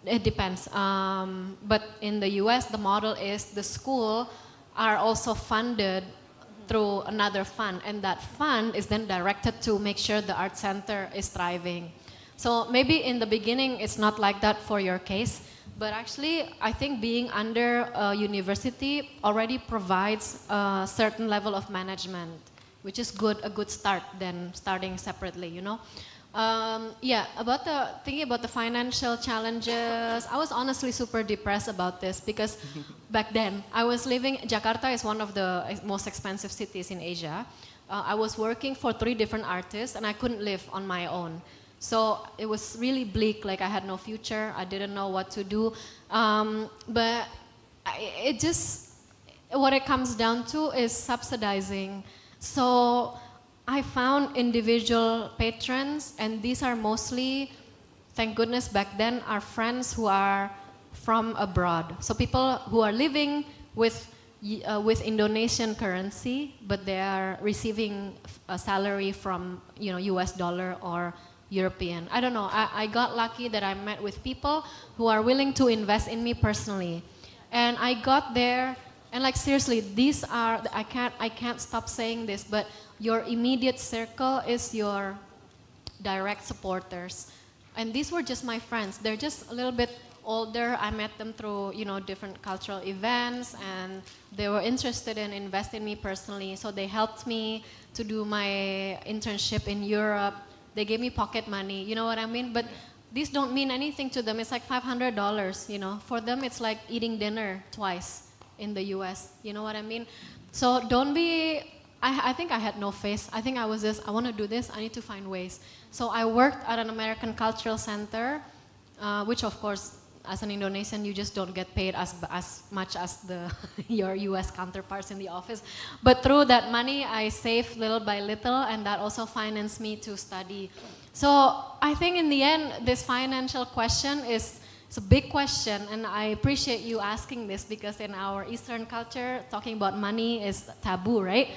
it depends. But in the US, the model is the school are also funded through another fund, and that fund is then directed to make sure the art center is thriving. So maybe in the beginning it's not like that for your case, but actually I think being under a university already provides a certain level of management, which is a good start than starting separately, you know. Yeah, thinking about the financial challenges, I was honestly super depressed about this because back then I was Jakarta is one of the most expensive cities in Asia. I was working for 3 different artists and I couldn't live on my own. So it was really bleak, like I had no future, I didn't know what to do. But what it comes down to is subsidizing. So I found individual patrons, and these are mostly, thank goodness back then, our friends who are from abroad. So people who are living with Indonesian currency, but they are receiving a salary from, you know, US dollar or European. I don't know, I got lucky that I met with people who are willing to invest in me personally. And I got there, and like seriously, these are, I can't stop saying this, but your immediate circle is your direct supporters. And these were just my friends. They're just a little bit older. I met them through, you know, different cultural events, and they were interested in investing in me personally. So they helped me to do my internship in Europe. They gave me pocket money, you know what I mean? But these don't mean anything to them. It's like $500, you know. For them, it's like eating dinner twice in the US, you know what I mean? So don't be, I think I had no face. I think I was just, I want to do this, I need to find ways. So I worked at an American Cultural Center, which of course, as an Indonesian, you just don't get paid as much as your US counterparts in the office. But through that money, I saved little by little, and that also financed me to study. So I think in the end, this financial question it's a big question, and I appreciate you asking this because in our Eastern culture, talking about money is taboo, right?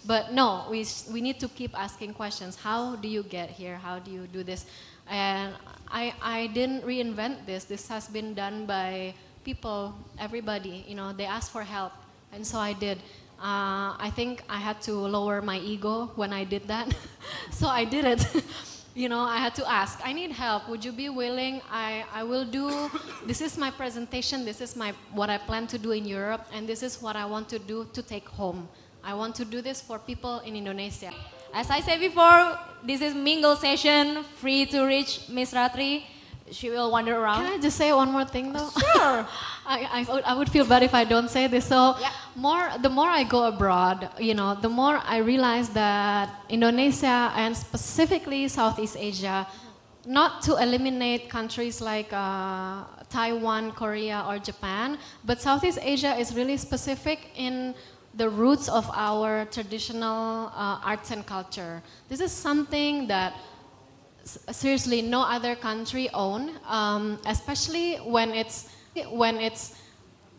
But no, we need to keep asking questions. How do you get here? How do you do this? And I didn't reinvent this. This has been done by people, everybody. You know, they asked for help, and so I did. I think I had to lower my ego when I did that, so I did it. You know, I had to ask, I need help, would you be willing? I will do, this is my presentation, this is what I plan to do in Europe, and this is what I want to do to take home. I want to do this for people in Indonesia. As I said before, this is mingle session, free to reach Miss Ratri. She will wander around. Can I just say one more thing though? Sure. I would feel bad if I don't say this. So the more I go abroad, you know, the more I realize that Indonesia and specifically Southeast Asia, not to eliminate countries like Taiwan, Korea, or Japan, but Southeast Asia is really specific in the roots of our traditional arts and culture. This is something that seriously no other country own, especially when it's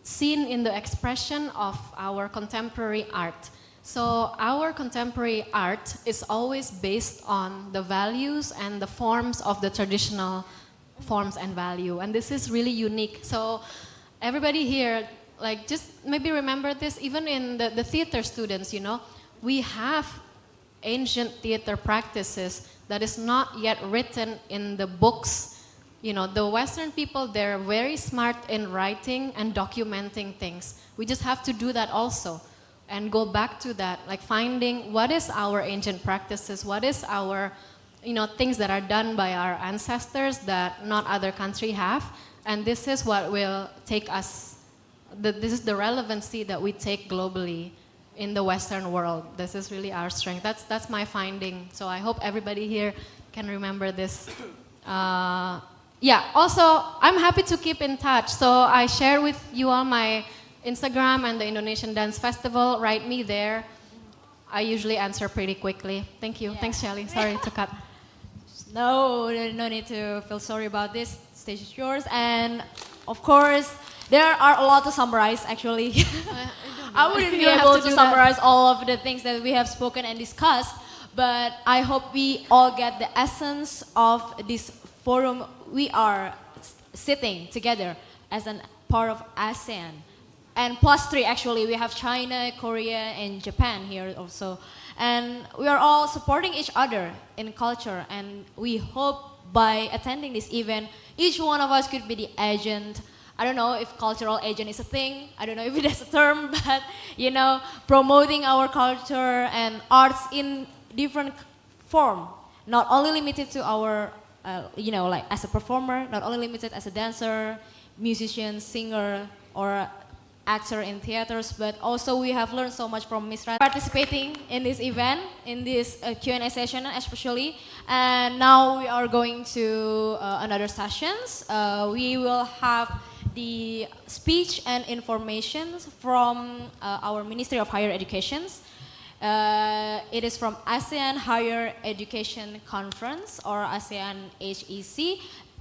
seen in the expression of our contemporary art. So our contemporary art is always based on the values and the forms of the traditional forms and value, and this is really unique. So everybody here, like, just maybe remember this, even in the theater students, you know, we have ancient theater practices that is not yet written in the books. You know, the Western people, they're very smart in writing and documenting things. We just have to do that also and go back to that, like finding what is our ancient practices, what is our, you know, things that are done by our ancestors that not other country have, and this is what will take us, this is the relevancy that we take globally in the Western world. This is really our strength. That's my finding. So I hope everybody here can remember this Yeah, also, I'm happy to keep in touch. So I share with you all my Instagram and the Indonesian Dance Festival. Write me there. I usually answer pretty quickly. Thank you. Thanks, Shelly. Sorry to cut. No need to feel sorry about this. Stage is yours. And of course, there are a lot to summarize actually. I wouldn't be You have able to to do summarize all of the things that we have spoken and discussed, but I hope we all get the essence of this forum. We are sitting together as a part of ASEAN. And +3 actually, we have China, Korea, and Japan here also. And we are all supporting each other in culture, and we hope by attending this event, each one of us could be the agent. I don't know if cultural agent is a thing, I don't know if that's a term, but you know, promoting our culture and arts in different form, not only limited to our, you know, like as a performer, not only limited as a dancer, musician, singer, or actor in theaters, but also we have learned so much from Ms. Rat participating in this event, in this Q&A session especially. And now we are going to another sessions. We will have the speech and information from our Ministry of Higher Education. It is from ASEAN Higher Education Conference, or ASEAN HEC.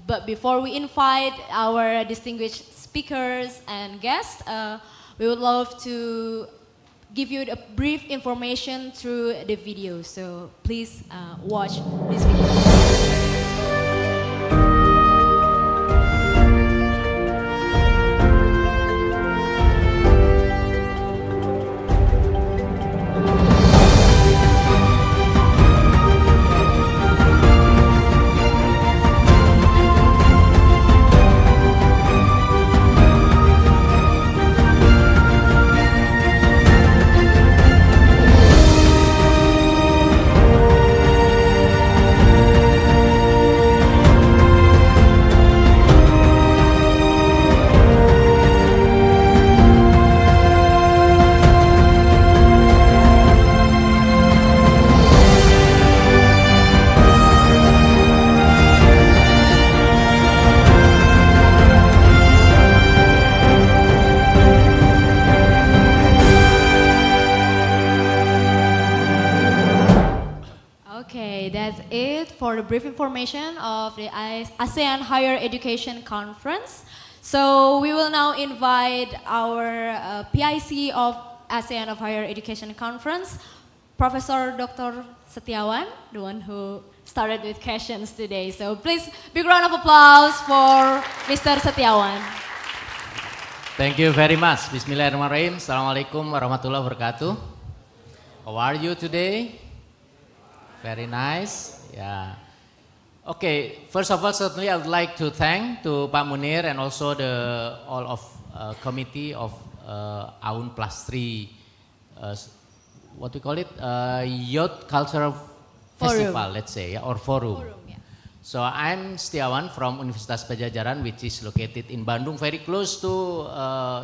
But before we invite our distinguished speakers and guests, we would love to give you a brief information through the video. So please watch this video. Okay, that's it for the brief information of the ASEAN Higher Education Conference. So we will now invite our PIC of ASEAN of Higher Education Conference, Professor Dr. Setiawan, the one who started with questions today. So please, big round of applause for Mr. Setiawan. Thank you very much. Bismillahirrahmanirrahim. Assalamualaikum warahmatullahi wabarakatuh. How are you today? Very nice. Yeah. Okay. First of all, certainly I would like to thank to Pak Munir and also the all of committee of AUN +3. What we call it? Youth Cultural Festival, let's say, or forum. Yeah. So I'm Setiawan from Universitas Pajajaran, which is located in Bandung, very close to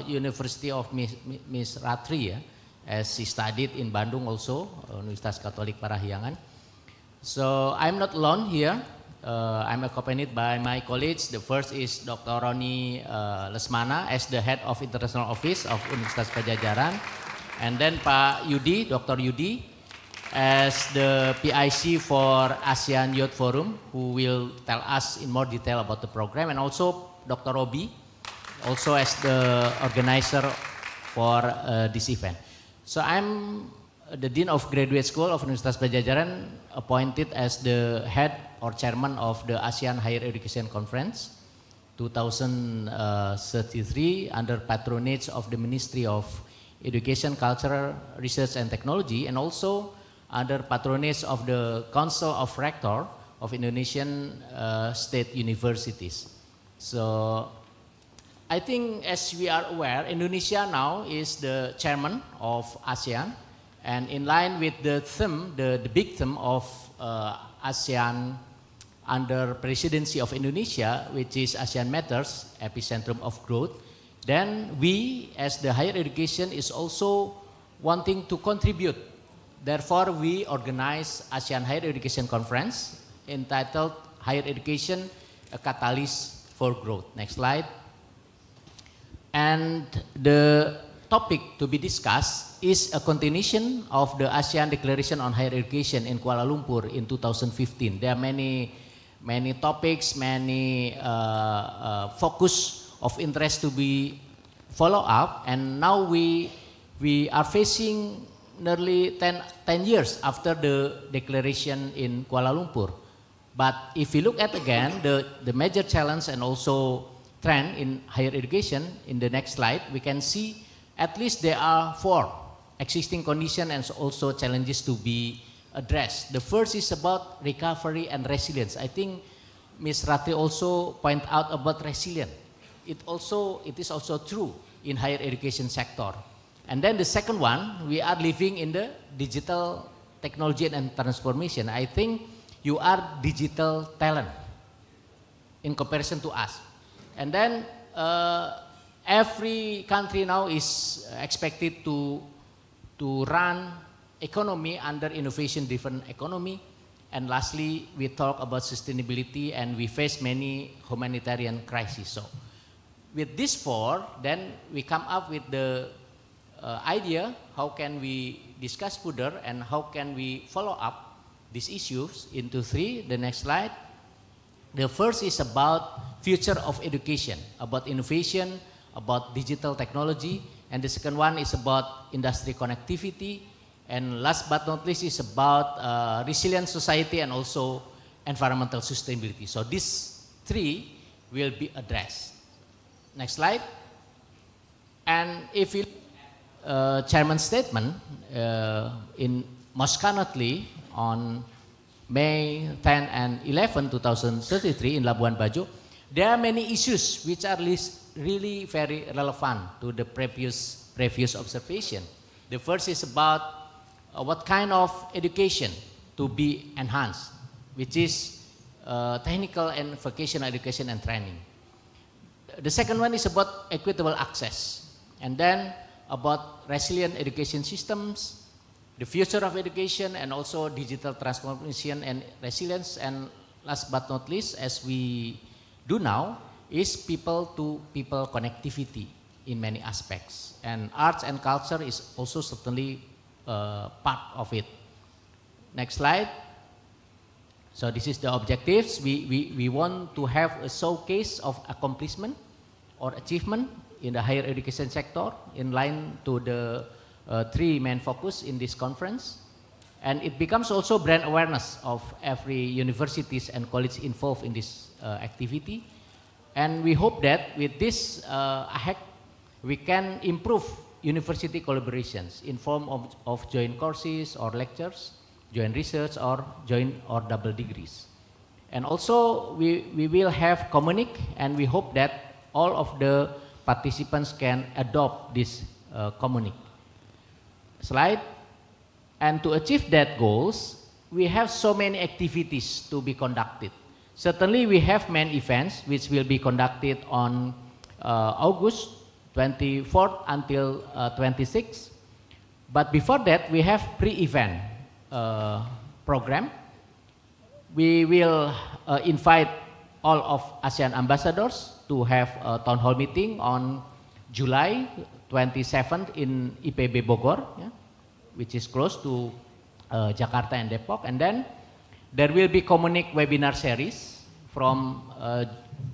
University of Miss Ratri, as she studied in Bandung also, Universitas Katolik Parahyangan. So I'm not alone here. I'm accompanied by my colleagues. The first is Dr. Roni Lesmana as the head of International Office of Universitas Pajajaran, and then Pak Yudi, Dr. Yudi, as the PIC for ASEAN Youth Forum, who will tell us in more detail about the program, and also Dr. Robi, also as the organizer for this event. So I'm the Dean of Graduate School of Universitas Pajajaran, appointed as the head or chairman of the ASEAN Higher Education Conference 2033 under patronage of the Ministry of Education, Culture, Research and Technology, and also under patronage of the Council of Rector of Indonesian state universities. So I think, as we are aware, Indonesia now is the chairman of ASEAN, and in line with the theme, the big theme of ASEAN under presidency of Indonesia, which is ASEAN Matters, epicentrum of growth, then we as the higher education is also wanting to contribute. Therefore, we organize ASEAN Higher Education Conference entitled Higher Education a catalyst for growth. Next slide. And the topic to be discussed is a continuation of the ASEAN Declaration on Higher Education in Kuala Lumpur in 2015. There are many topics, many focus of interest to be follow up, and now we are facing nearly 10 years after the declaration in Kuala Lumpur. But if you look at again the major challenge and also trend in higher education in the next slide, we can see at least there are 4 existing conditions and also challenges to be addressed. The first is about recovery and resilience. I think Ms. Rati also point out about resilience. It is also true in higher education sector. And then the second one, we are living in the digital technology and transformation. I think you are digital talent in comparison to us. And then every country now is expected to run economy under innovation-driven economy. And lastly, we talk about sustainability and we face many humanitarian crises. So with these 4, then we come up with the idea, how can we discuss further and how can we follow up these issues into 3. The next slide. The first is about future of education, about innovation, about digital technology, and the second one is about industry connectivity, and last but not least is about resilient society and also environmental sustainability. So these 3 will be addressed. Next slide. And if you Chairman's statement in most currently on May 10 and 11, 2033 in Labuan Bajo, there are many issues which are really very relevant to the previous observation. The first is about what kind of education to be enhanced, which is technical and vocational education and training. The second one is about equitable access, and then about resilient education systems, the future of education, and also digital transformation and resilience, and last but not least, as we do now, is people-to-people connectivity in many aspects. And arts and culture is also certainly part of it. Next slide. So this is the objectives. We want to have a showcase of accomplishment or achievement in the higher education sector in line to the 3 main focus in this conference. And it becomes also brand awareness of every universities and college involved in this activity. And we hope that with this AHEC, we can improve university collaborations in form of joint courses or lectures, joint research or joint or double degrees. And also we will have Communic, and we hope that all of the participants can adopt this Communic. Slide. And to achieve that goals, we have so many activities to be conducted. Certainly we have main events which will be conducted on August 24th until 26th. But before that, we have pre-event program. We will invite all of ASEAN ambassadors to have a town hall meeting on July 27th in IPB Bogor, which is close to Jakarta and Depok. And then there will be Communic webinar series from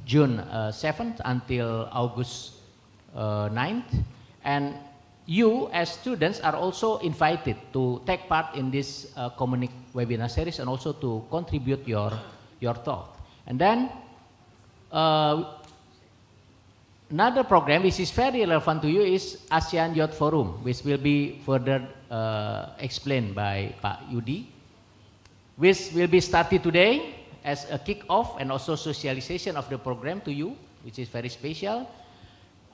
June 7th until August 9th. And you as students are also invited to take part in this Communic webinar series and also to contribute your thought. And then another program which is very relevant to you is ASEAN Youth Forum, which will be further explained by Pak Yudi, which will be started today as a kick-off and also socialization of the program to you, which is very special,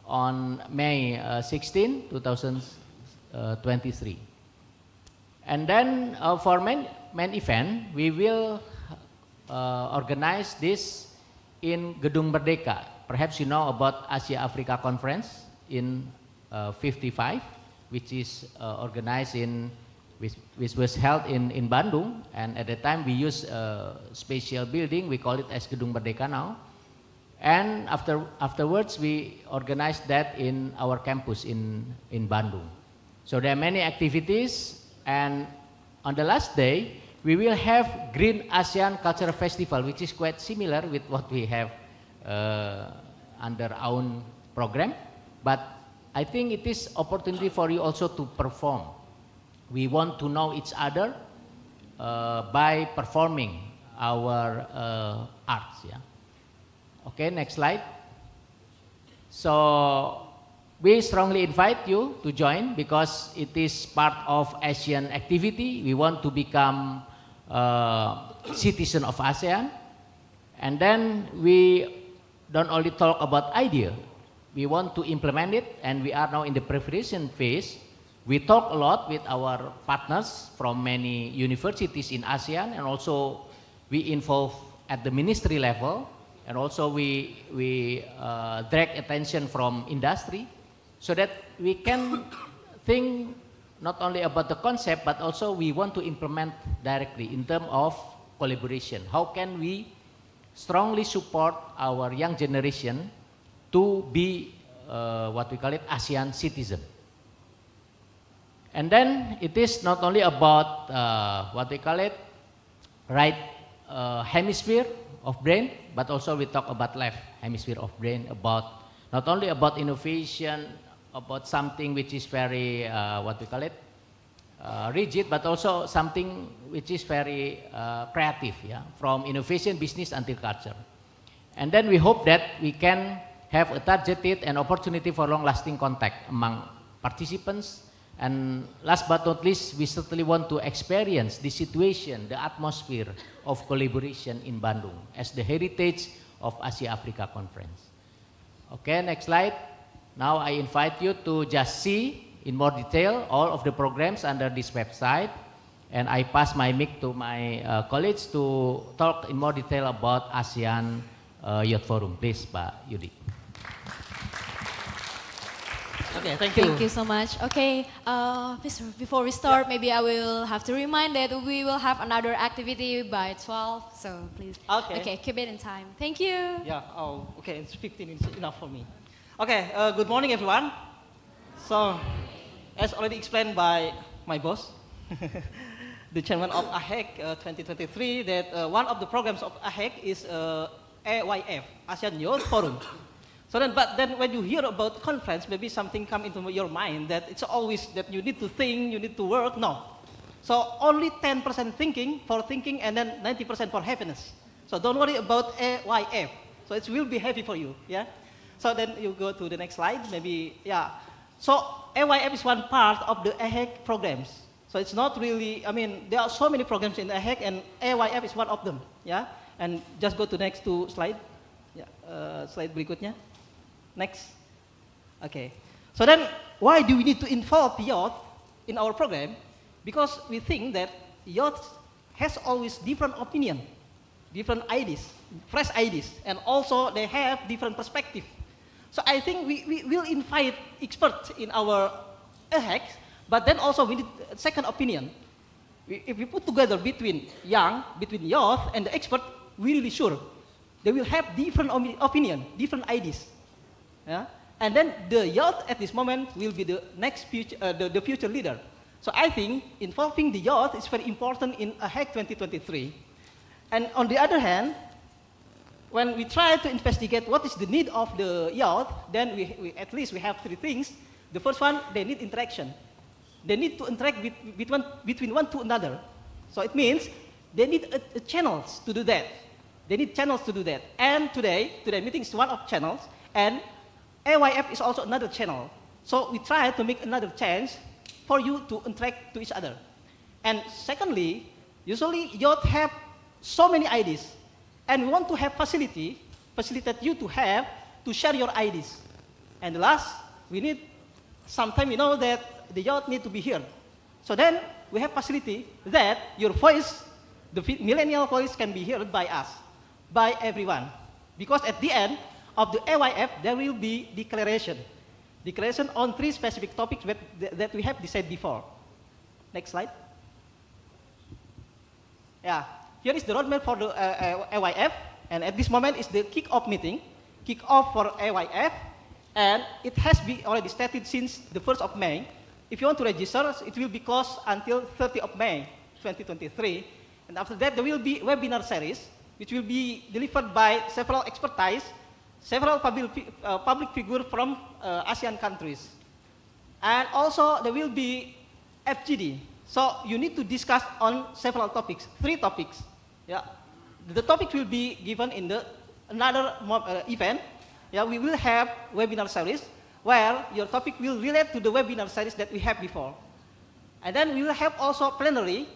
on May 16, 2023. And then for main event, we will organize this in Gedung Merdeka. Perhaps you know about Asia Africa Conference in 55, which is organized which was held in Bandung, and at the time we use a special building, we call it as Gedung Merdeka now. And afterwards, we organized that in our campus in Bandung. So there are many activities, and on the last day, we will have Green ASEAN Cultural Festival, which is quite similar with what we have under our own program. But I think it is opportunity for you also to perform. We want to know each other by performing our arts. Yeah. Okay, next slide. So we strongly invite you to join because it is part of ASEAN activity. We want to become citizen of ASEAN, and then we don't only talk about idea. We want to implement it, and we are now in the preparation phase. We talk a lot with our partners from many universities in ASEAN, and also we involve at the ministry level, and also we drag attention from industry, so that we can think not only about the concept, but also we want to implement directly in terms of collaboration. How can we strongly support our young generation to be what we call it ASEAN citizen? And then it is not only about what we call it right hemisphere of brain, but also we talk about left hemisphere of brain, about not only about innovation, about something which is very what we call it rigid, but also something which is very creative, yeah, from innovation, business until culture. And then we hope that we can have a targeted and opportunity for long-lasting contact among participants. And last but not least, we certainly want to experience the situation, the atmosphere of collaboration in Bandung as the heritage of Asia-Africa Conference. Okay, next slide. Now I invite you to just see in more detail all of the programs under this website. And I pass my mic to my colleagues to talk in more detail about ASEAN Youth Forum. Please, Pak Yudi. Okay, thank you. Thank you so much. Okay, before we start, maybe I will have to remind that we will have another activity by 12. So please, okay, keep it in time. Thank you. Yeah. Oh, okay. It's 15 minutes enough for me. Okay. Good morning, everyone. So, as already explained by my boss, the chairman of AHEC 2023, that one of the programs of AHEC is AYF, ASEAN Youth Forum. So then, but then when you hear about conference, maybe something come into your mind that it's always that you need to think, you need to work. No. So only 10% thinking, and then 90% for happiness. So don't worry about AYF. So it will be happy for you. Yeah. So then you go to the next slide, maybe, yeah. So AYF is one part of the AHEC programs. So it's not really, I mean, there are so many programs in AHEC, and AYF is one of them. Yeah. And just go to next two slide. Yeah. Slide berikutnya. Next. Okay. So then, why do we need to involve youth in our program? Because we think that youth has always different opinion, different ideas, fresh ideas, and also they have different perspective. So I think we will invite experts in our AHEC, but then also we need a second opinion. If we put together between youth and the expert, we're really sure they will have different opinion, different ideas. Yeah? And then the youth at this moment will be the next future, the future leader. So I think involving the youth is very important in AHEC 2023. And on the other hand, when we try to investigate what is the need of the youth, then we at least we have three things. The first one, they need interaction. They need to interact between one to another. So it means they need channels to do that. They need channels to do that. And today meeting is one of channels, and AYF is also another channel. So we try to make another chance for you to interact to each other. And secondly, usually youth have so many ideas, and we want to have facilitate you to share your ideas. And last, we need sometimes we know that the youth need to be heard. So then we have facility that your voice, the millennial voice, can be heard by us, by everyone. Because at the end of the AYF, there will be declaration on three specific topics that we have decided before. Next slide. Yeah, here is the roadmap for the AYF, and at this moment is the kick-off meeting. kick off for AYF, and it has been already started since the 1st of May. If you want to register, it will be closed until 30th of May, 2023. And after that, there will be webinar series, which will be delivered by several expertise, several public figures from ASEAN countries. And also, there will be FGD. So you need to discuss on several topics, 3 topics. Yeah. The topic will be given in another event. Yeah, we will have webinar series where your topic will relate to the webinar series that we have before. And then we will have also plenary.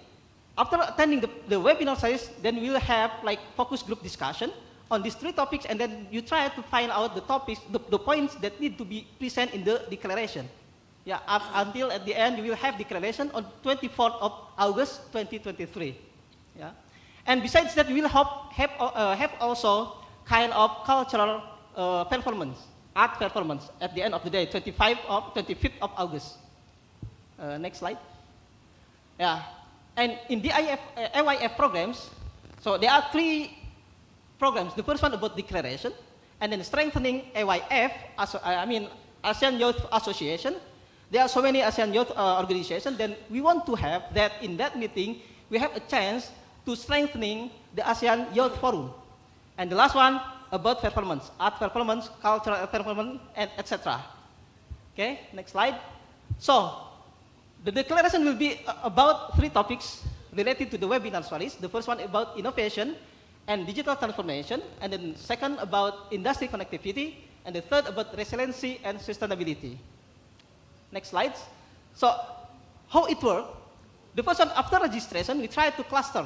After attending the webinar series, then we will have like focus group discussion on these 3 topics, and then you try to find out the topics, the points that need to be present in the declaration. Yeah, until at the end, you will have declaration on 24th of August 2023. Yeah, and besides that, we will have also kind of cultural performance, art performance at the end of the day, 25th of August. Next slide. Yeah, and in the AYF programs, so there are 3 programs. The first one about declaration, and then strengthening AYF, ASEAN Youth Association. There are so many ASEAN youth organizations. Then we want to have that in that meeting, we have a chance to strengthening the ASEAN Youth Forum. And the last one about performance, art performance, cultural performance, and etc. Okay, next slide. So the declaration will be about 3 topics related to the webinar series. The first one about innovation and digital transformation, and then second about industry connectivity, and the third about resiliency and sustainability. Next slides. So how it works? The first one, after registration, we try to cluster.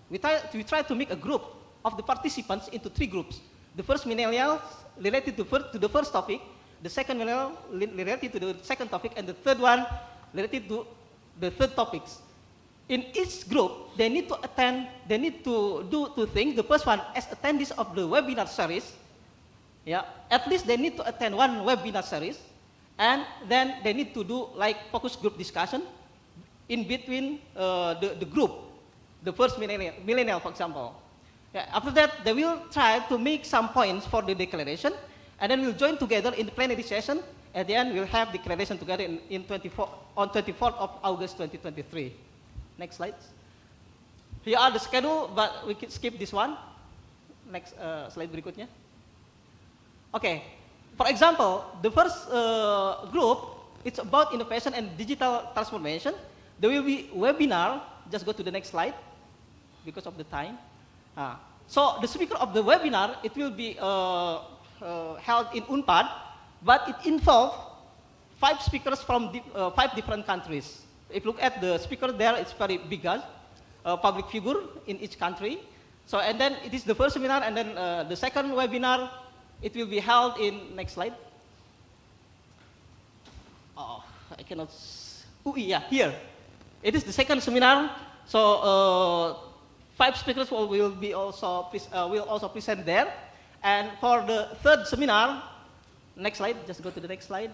We try to make a group of the participants into 3 groups. The first millennials related to the first topic, the second millennial related to the second topic, and the third one related to the third topics. In each group, they need to attend, they need to do 2 things. The first one, as attendees of the webinar series, yeah, at least they need to attend 1 webinar series, and then they need to do like focus group discussion in between the group, the first millennial, for example. Yeah, after that, they will try to make some points for the declaration, and then we'll join together in the plenary session. At the end, we'll have declaration together on 24th of August 2023. Next slide. Here are the schedule, but we can skip this one. Next slide berikutnya. Okay. For example, the first group, it's about innovation and digital transformation. There will be webinar. Just go to the next slide because of the time. So the speaker of the webinar, it will be held in UNPAD, but it involves 5 speakers from 5 different countries. If you look at the speaker there, it's very big, public figure in each country. So, and then it is the first seminar, and then the second webinar, it will be held in, next slide. Oh, I cannot, yeah, here. It is the second seminar. So 5 speakers will also present there. And for the third seminar, next slide, just go to the next slide.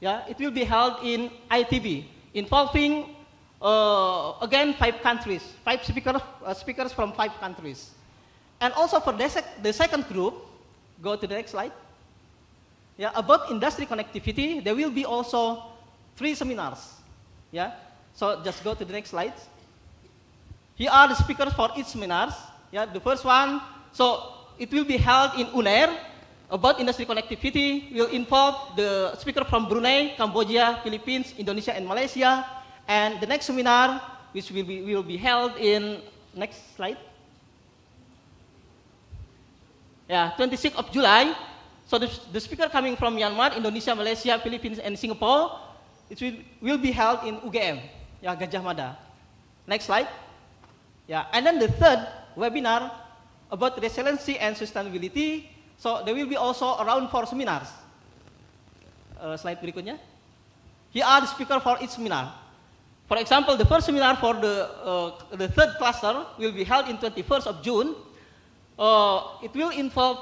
Yeah, it will be held in ITB, involving again 5 countries, 5 speakers from 5 countries. And also for the second group, go to the next slide. Yeah, about industry connectivity, there will be also 3 seminars. Yeah, so just go to the next slide. Here are the speakers for each seminars. Yeah, the first one, so it will be held in UNAIR. About industry connectivity will involve the speaker from Brunei, Cambodia, Philippines, Indonesia, and Malaysia. And the next seminar, which will be held in, next slide. Yeah, 26th of July. So the speaker coming from Myanmar, Indonesia, Malaysia, Philippines, and Singapore, it will be held in UGM, yeah, Gajah Mada. Next slide. Yeah, and then the third webinar about resiliency and sustainability. So there will be also around 4 seminars. Slide berikutnya. Here are the speakers for each seminar. For example, the first seminar for the third cluster will be held in 21st of June. It will involve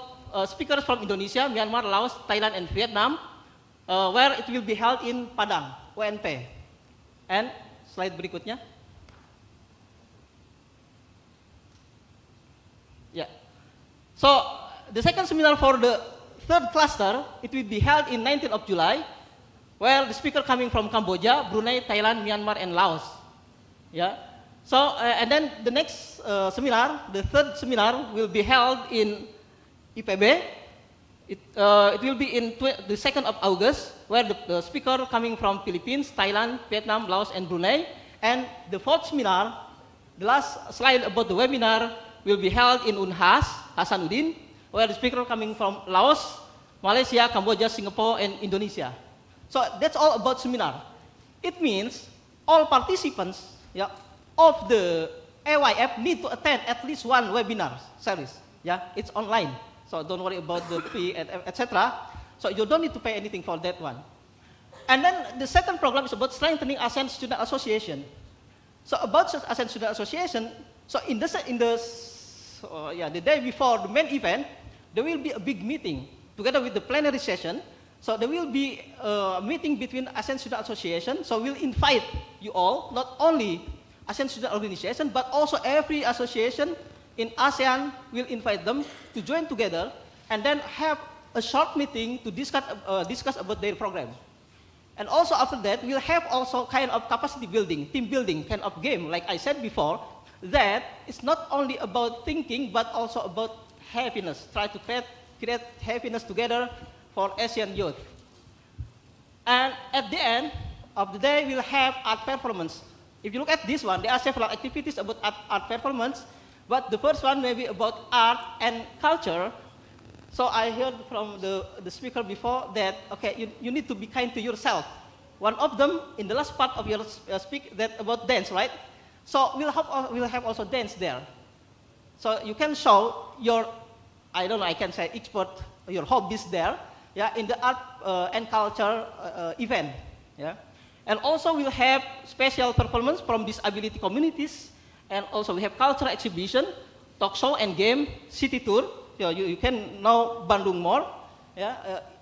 speakers from Indonesia, Myanmar, Laos, Thailand, and Vietnam, where it will be held in Padang, UNP. And slide berikutnya. Yeah. So the second seminar for the third cluster, it will be held in 19th of July, where the speaker coming from Cambodia, Brunei, Thailand, Myanmar, and Laos. Yeah. So, and then the next seminar, the third seminar, will be held in IPB. It will be in the 2nd of August, where the speaker coming from Philippines, Thailand, Vietnam, Laos, and Brunei. And the fourth seminar, the last slide about the webinar, will be held in Unhas, Hasanuddin, where the speaker coming from Laos, Malaysia, Cambodia, Singapore, and Indonesia. So that's all about seminar. It means all participants of the AYF need to attend at least one webinar series. Yeah, it's online. So don't worry about the fee, etc. So you don't need to pay anything for that one. And then the second program is about strengthening ASEAN Student Association. So about ASEAN Student Association, so the day before the main event, there will be a big meeting together with the plenary session. So there will be a meeting between ASEAN Student Association. So we'll invite you all, not only ASEAN Student Organization, but also every association in ASEAN will invite them to join together and then have a short meeting to discuss about their program. And also after that, we'll have also kind of capacity building, team building kind of game, like I said before, that it's not only about thinking, but also about happiness. Try to create happiness together for ASEAN youth. And at the end of the day, we'll have art performance. If you look at this one, there are several activities about art performance, but the first one may be about art and culture. So I heard from the speaker before that, okay, you need to be kind to yourself. One of them, in the last part of your speak, that about dance, right? So we'll have also dance there. So you can show your, I don't know, I can say expert, your hobbies there, in the art and culture event, And also we'll have special performance from disability communities, and also we have cultural exhibition, talk show and game, city tour. You can know Bandung more,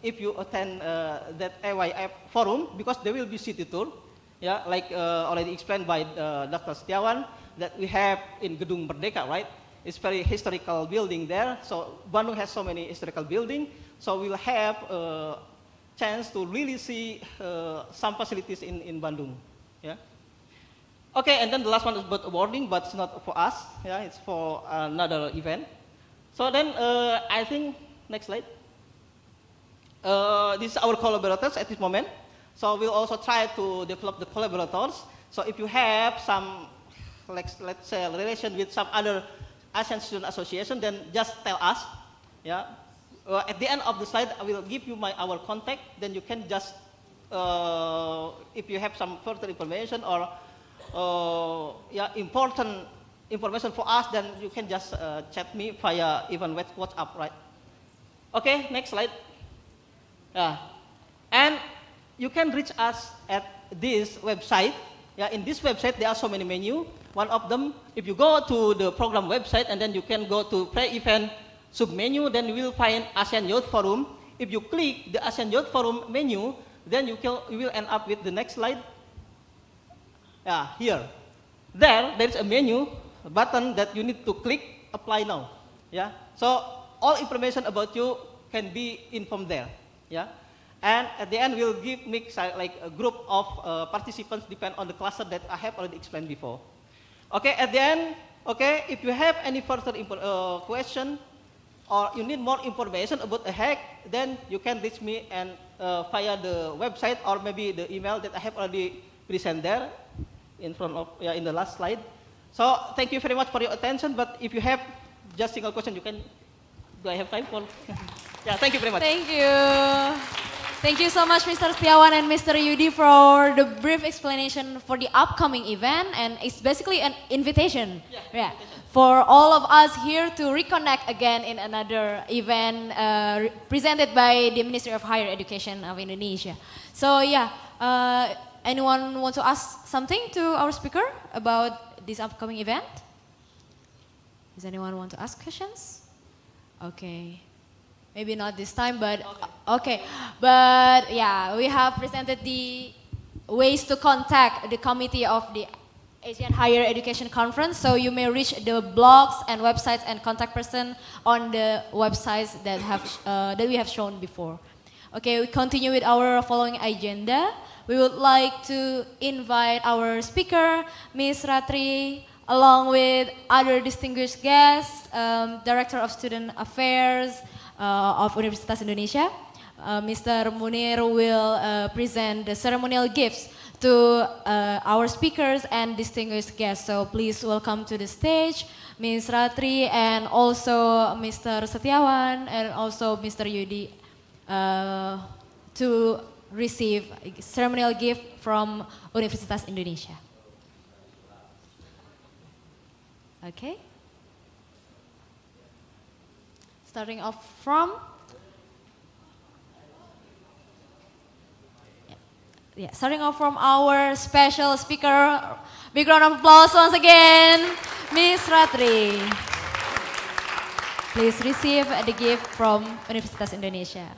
if you attend that AYF forum, because there will be city tour, like already explained by Dr. Setiawan, that we have in Gedung Merdeka, right? It's very historical building there. So Bandung has so many historical buildings. So we'll have a chance to really see some facilities in Bandung. Okay, and then the last one is about awarding, but it's not for us. It's for another event. So then I think, next slide. This is our collaborators at this moment. So we'll also try to develop the collaborators. So if you have some, let's say, relation with some other ASEAN Student Association, then just tell us. At the end of the slide, I will give you our contact. Then you can just, if you have some further information or important information for us, then you can just chat me via even WhatsApp, right? Okay, next slide. And you can reach us at this website. In this website, there are so many menus. One of them, if you go to the program website and then you can go to pre-event sub-menu, then you will find ASEAN Youth Forum. If you click the ASEAN Youth Forum menu, then you will end up with the next slide. Here. There is a menu button that you need to click, apply now. So all information about you can be informed there. And at the end, we'll make like a group of participants depend on the cluster that I have already explained before. Okay, at the end, okay, if you have any further question or you need more information about the hack, then you can reach me and via the website or maybe the email that I have already present there in front of in the last slide. So thank you very much for your attention. But if you have just single question, you can. Do I have time for? Thank you very much. Thank you. Thank you so much, Mr. Setiawan and Mr. Yudi, for the brief explanation for the upcoming event, and it's basically an invitation, for all of us here to reconnect again in another event presented by the Ministry of Higher Education of Indonesia. So anyone want to ask something to our speaker about this upcoming event? Does anyone want to ask questions? Okay. Maybe not this time, but okay. But we have presented the ways to contact the committee of the Asian Higher Education Conference. So you may reach the blogs and websites and contact person on the websites that we have shown before. Okay, we continue with our following agenda. We would like to invite our speaker, Ms. Ratri, along with other distinguished guests, Director of Student Affairs of Universitas Indonesia. Mr. Munir will present the ceremonial gifts to our speakers and distinguished guests. So please welcome to the stage Ms. Ratri and also Mr. Setiawan and also Mr. Yudi to receive a ceremonial gift from Universitas Indonesia. Okay. Starting off from starting off from our special speaker. Big round of applause once again, Ms. Ratri. Please receive the gift from Universitas Indonesia.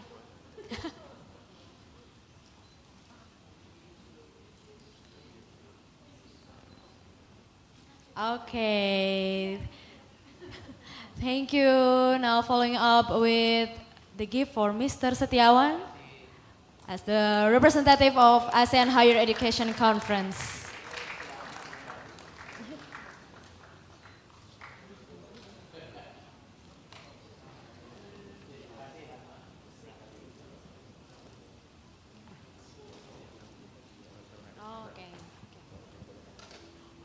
Okay. Thank you. Now following up with the gift for Mr. Setiawan as the representative of ASEAN Higher Education Conference.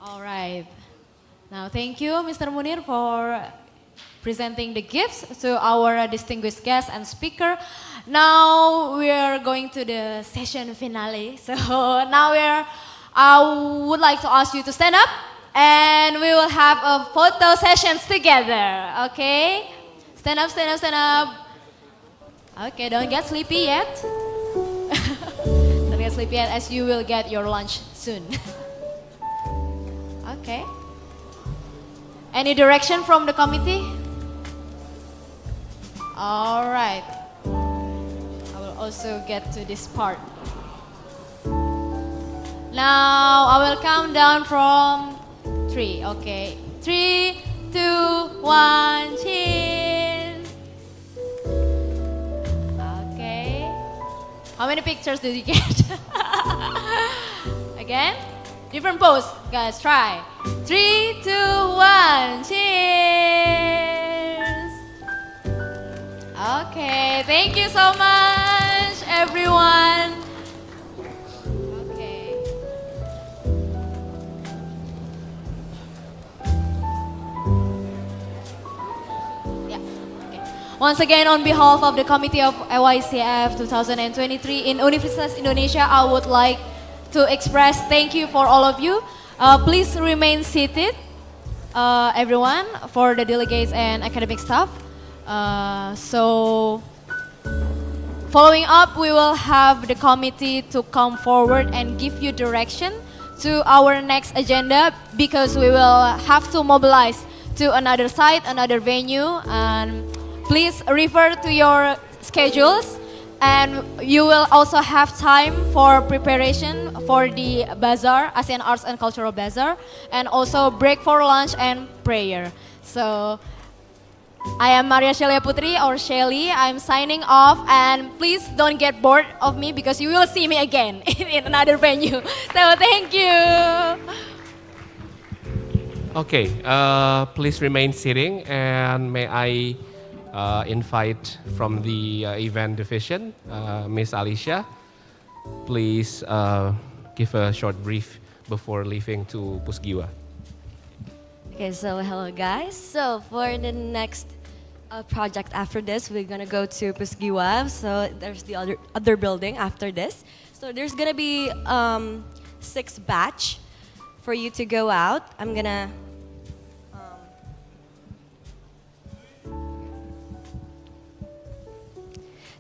All right. Now, thank you, Mr. Munir, for presenting the gifts to our distinguished guest and speaker. Now we are going to the session finale. So now I would like to ask you to stand up, and we will have a photo sessions together. Okay? Stand up, stand up, stand up. Okay, don't get sleepy yet. Don't get sleepy yet, as you will get your lunch soon. Okay. Any direction from the committee? All right. I will also get to this part. Now I will count down from 3. Okay. 3, 2, 1, cheers. Okay. How many pictures did you get? Again? Different pose, guys, try. 3, 2, 1, cheers. Okay, thank you so much, everyone. Okay. Yeah, okay. Once again, on behalf of the Committee of AYCF 2023 in Universitas Indonesia, I would like to express thank you for all of you. Please remain seated, everyone, for the delegates and academic staff. So, following up, we will have the committee to come forward and give you direction to our next agenda, because we will have to mobilize to another site, another venue, and please refer to your schedules. And you will also have time for preparation for the bazaar, ASEAN Arts and Cultural Bazaar, and also break for lunch and prayer. So, I am Maria Shelia Putri, or Shelly. I'm signing off, and please don't get bored of me, because you will see me again in another venue. So, thank you. Okay, please remain sitting, and may I invite from the event division, Miss Alicia. Please give a short brief before leaving to Pusgiwa. Okay, so hello guys. So for the next project after this, we're gonna go to Pusgiwa. So there's the other building after this. So there's gonna be 6 batch for you to go out. I'm gonna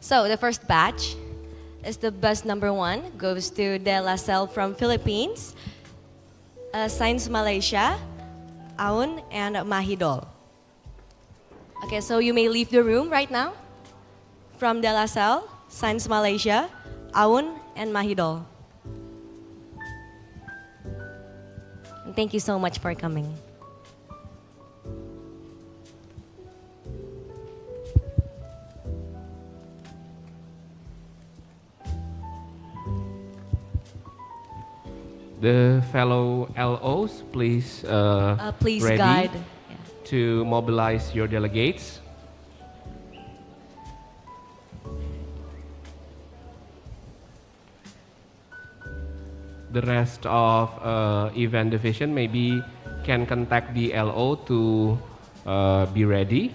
So the first batch is the bus number 1, goes to De La Salle from Philippines, Science Malaysia, Aun, and Mahidol. Okay, so you may leave the room right now from De La Salle, Science Malaysia, Aun, and Mahidol. And thank you so much for coming. The fellow LOs, please, Please ready guide. to mobilize your delegates. The rest of event division maybe can contact the LO to be ready.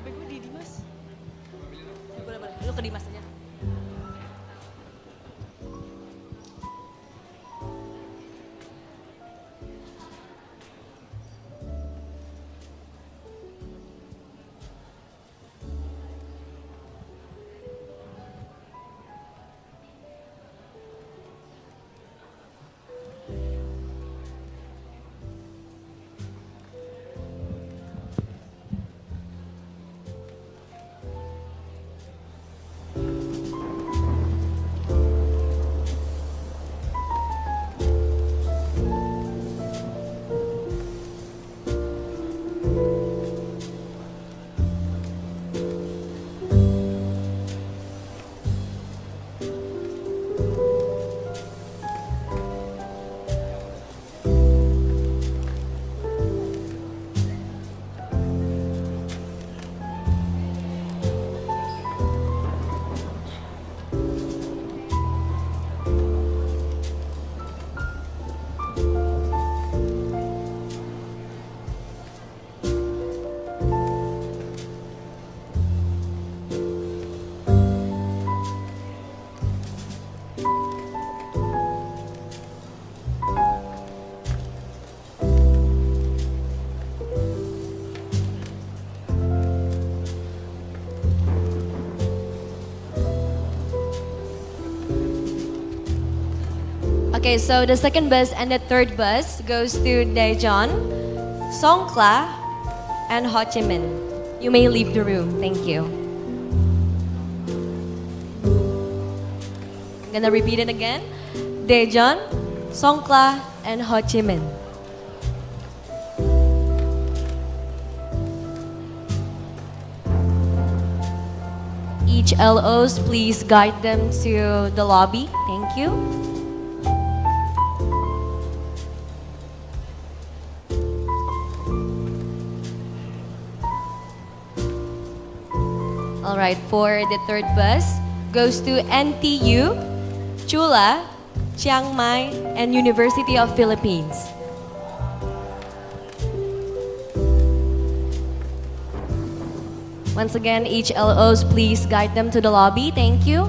HP gue di Dimas. Boleh. Lu ke Dimas aja. Okay, so the second bus and the third bus goes to Daejeon, Songkhla, and Ho Chi Minh. You may leave the room. Thank you. I'm gonna repeat it again. Daejeon, Songkhla, and Ho Chi Minh. Each LOs, please guide them to the lobby. Thank you. All right, for the third bus goes to NTU, Chula, Chiang Mai, and University of Philippines. Once again, each LOs, please guide them to the lobby. Thank you.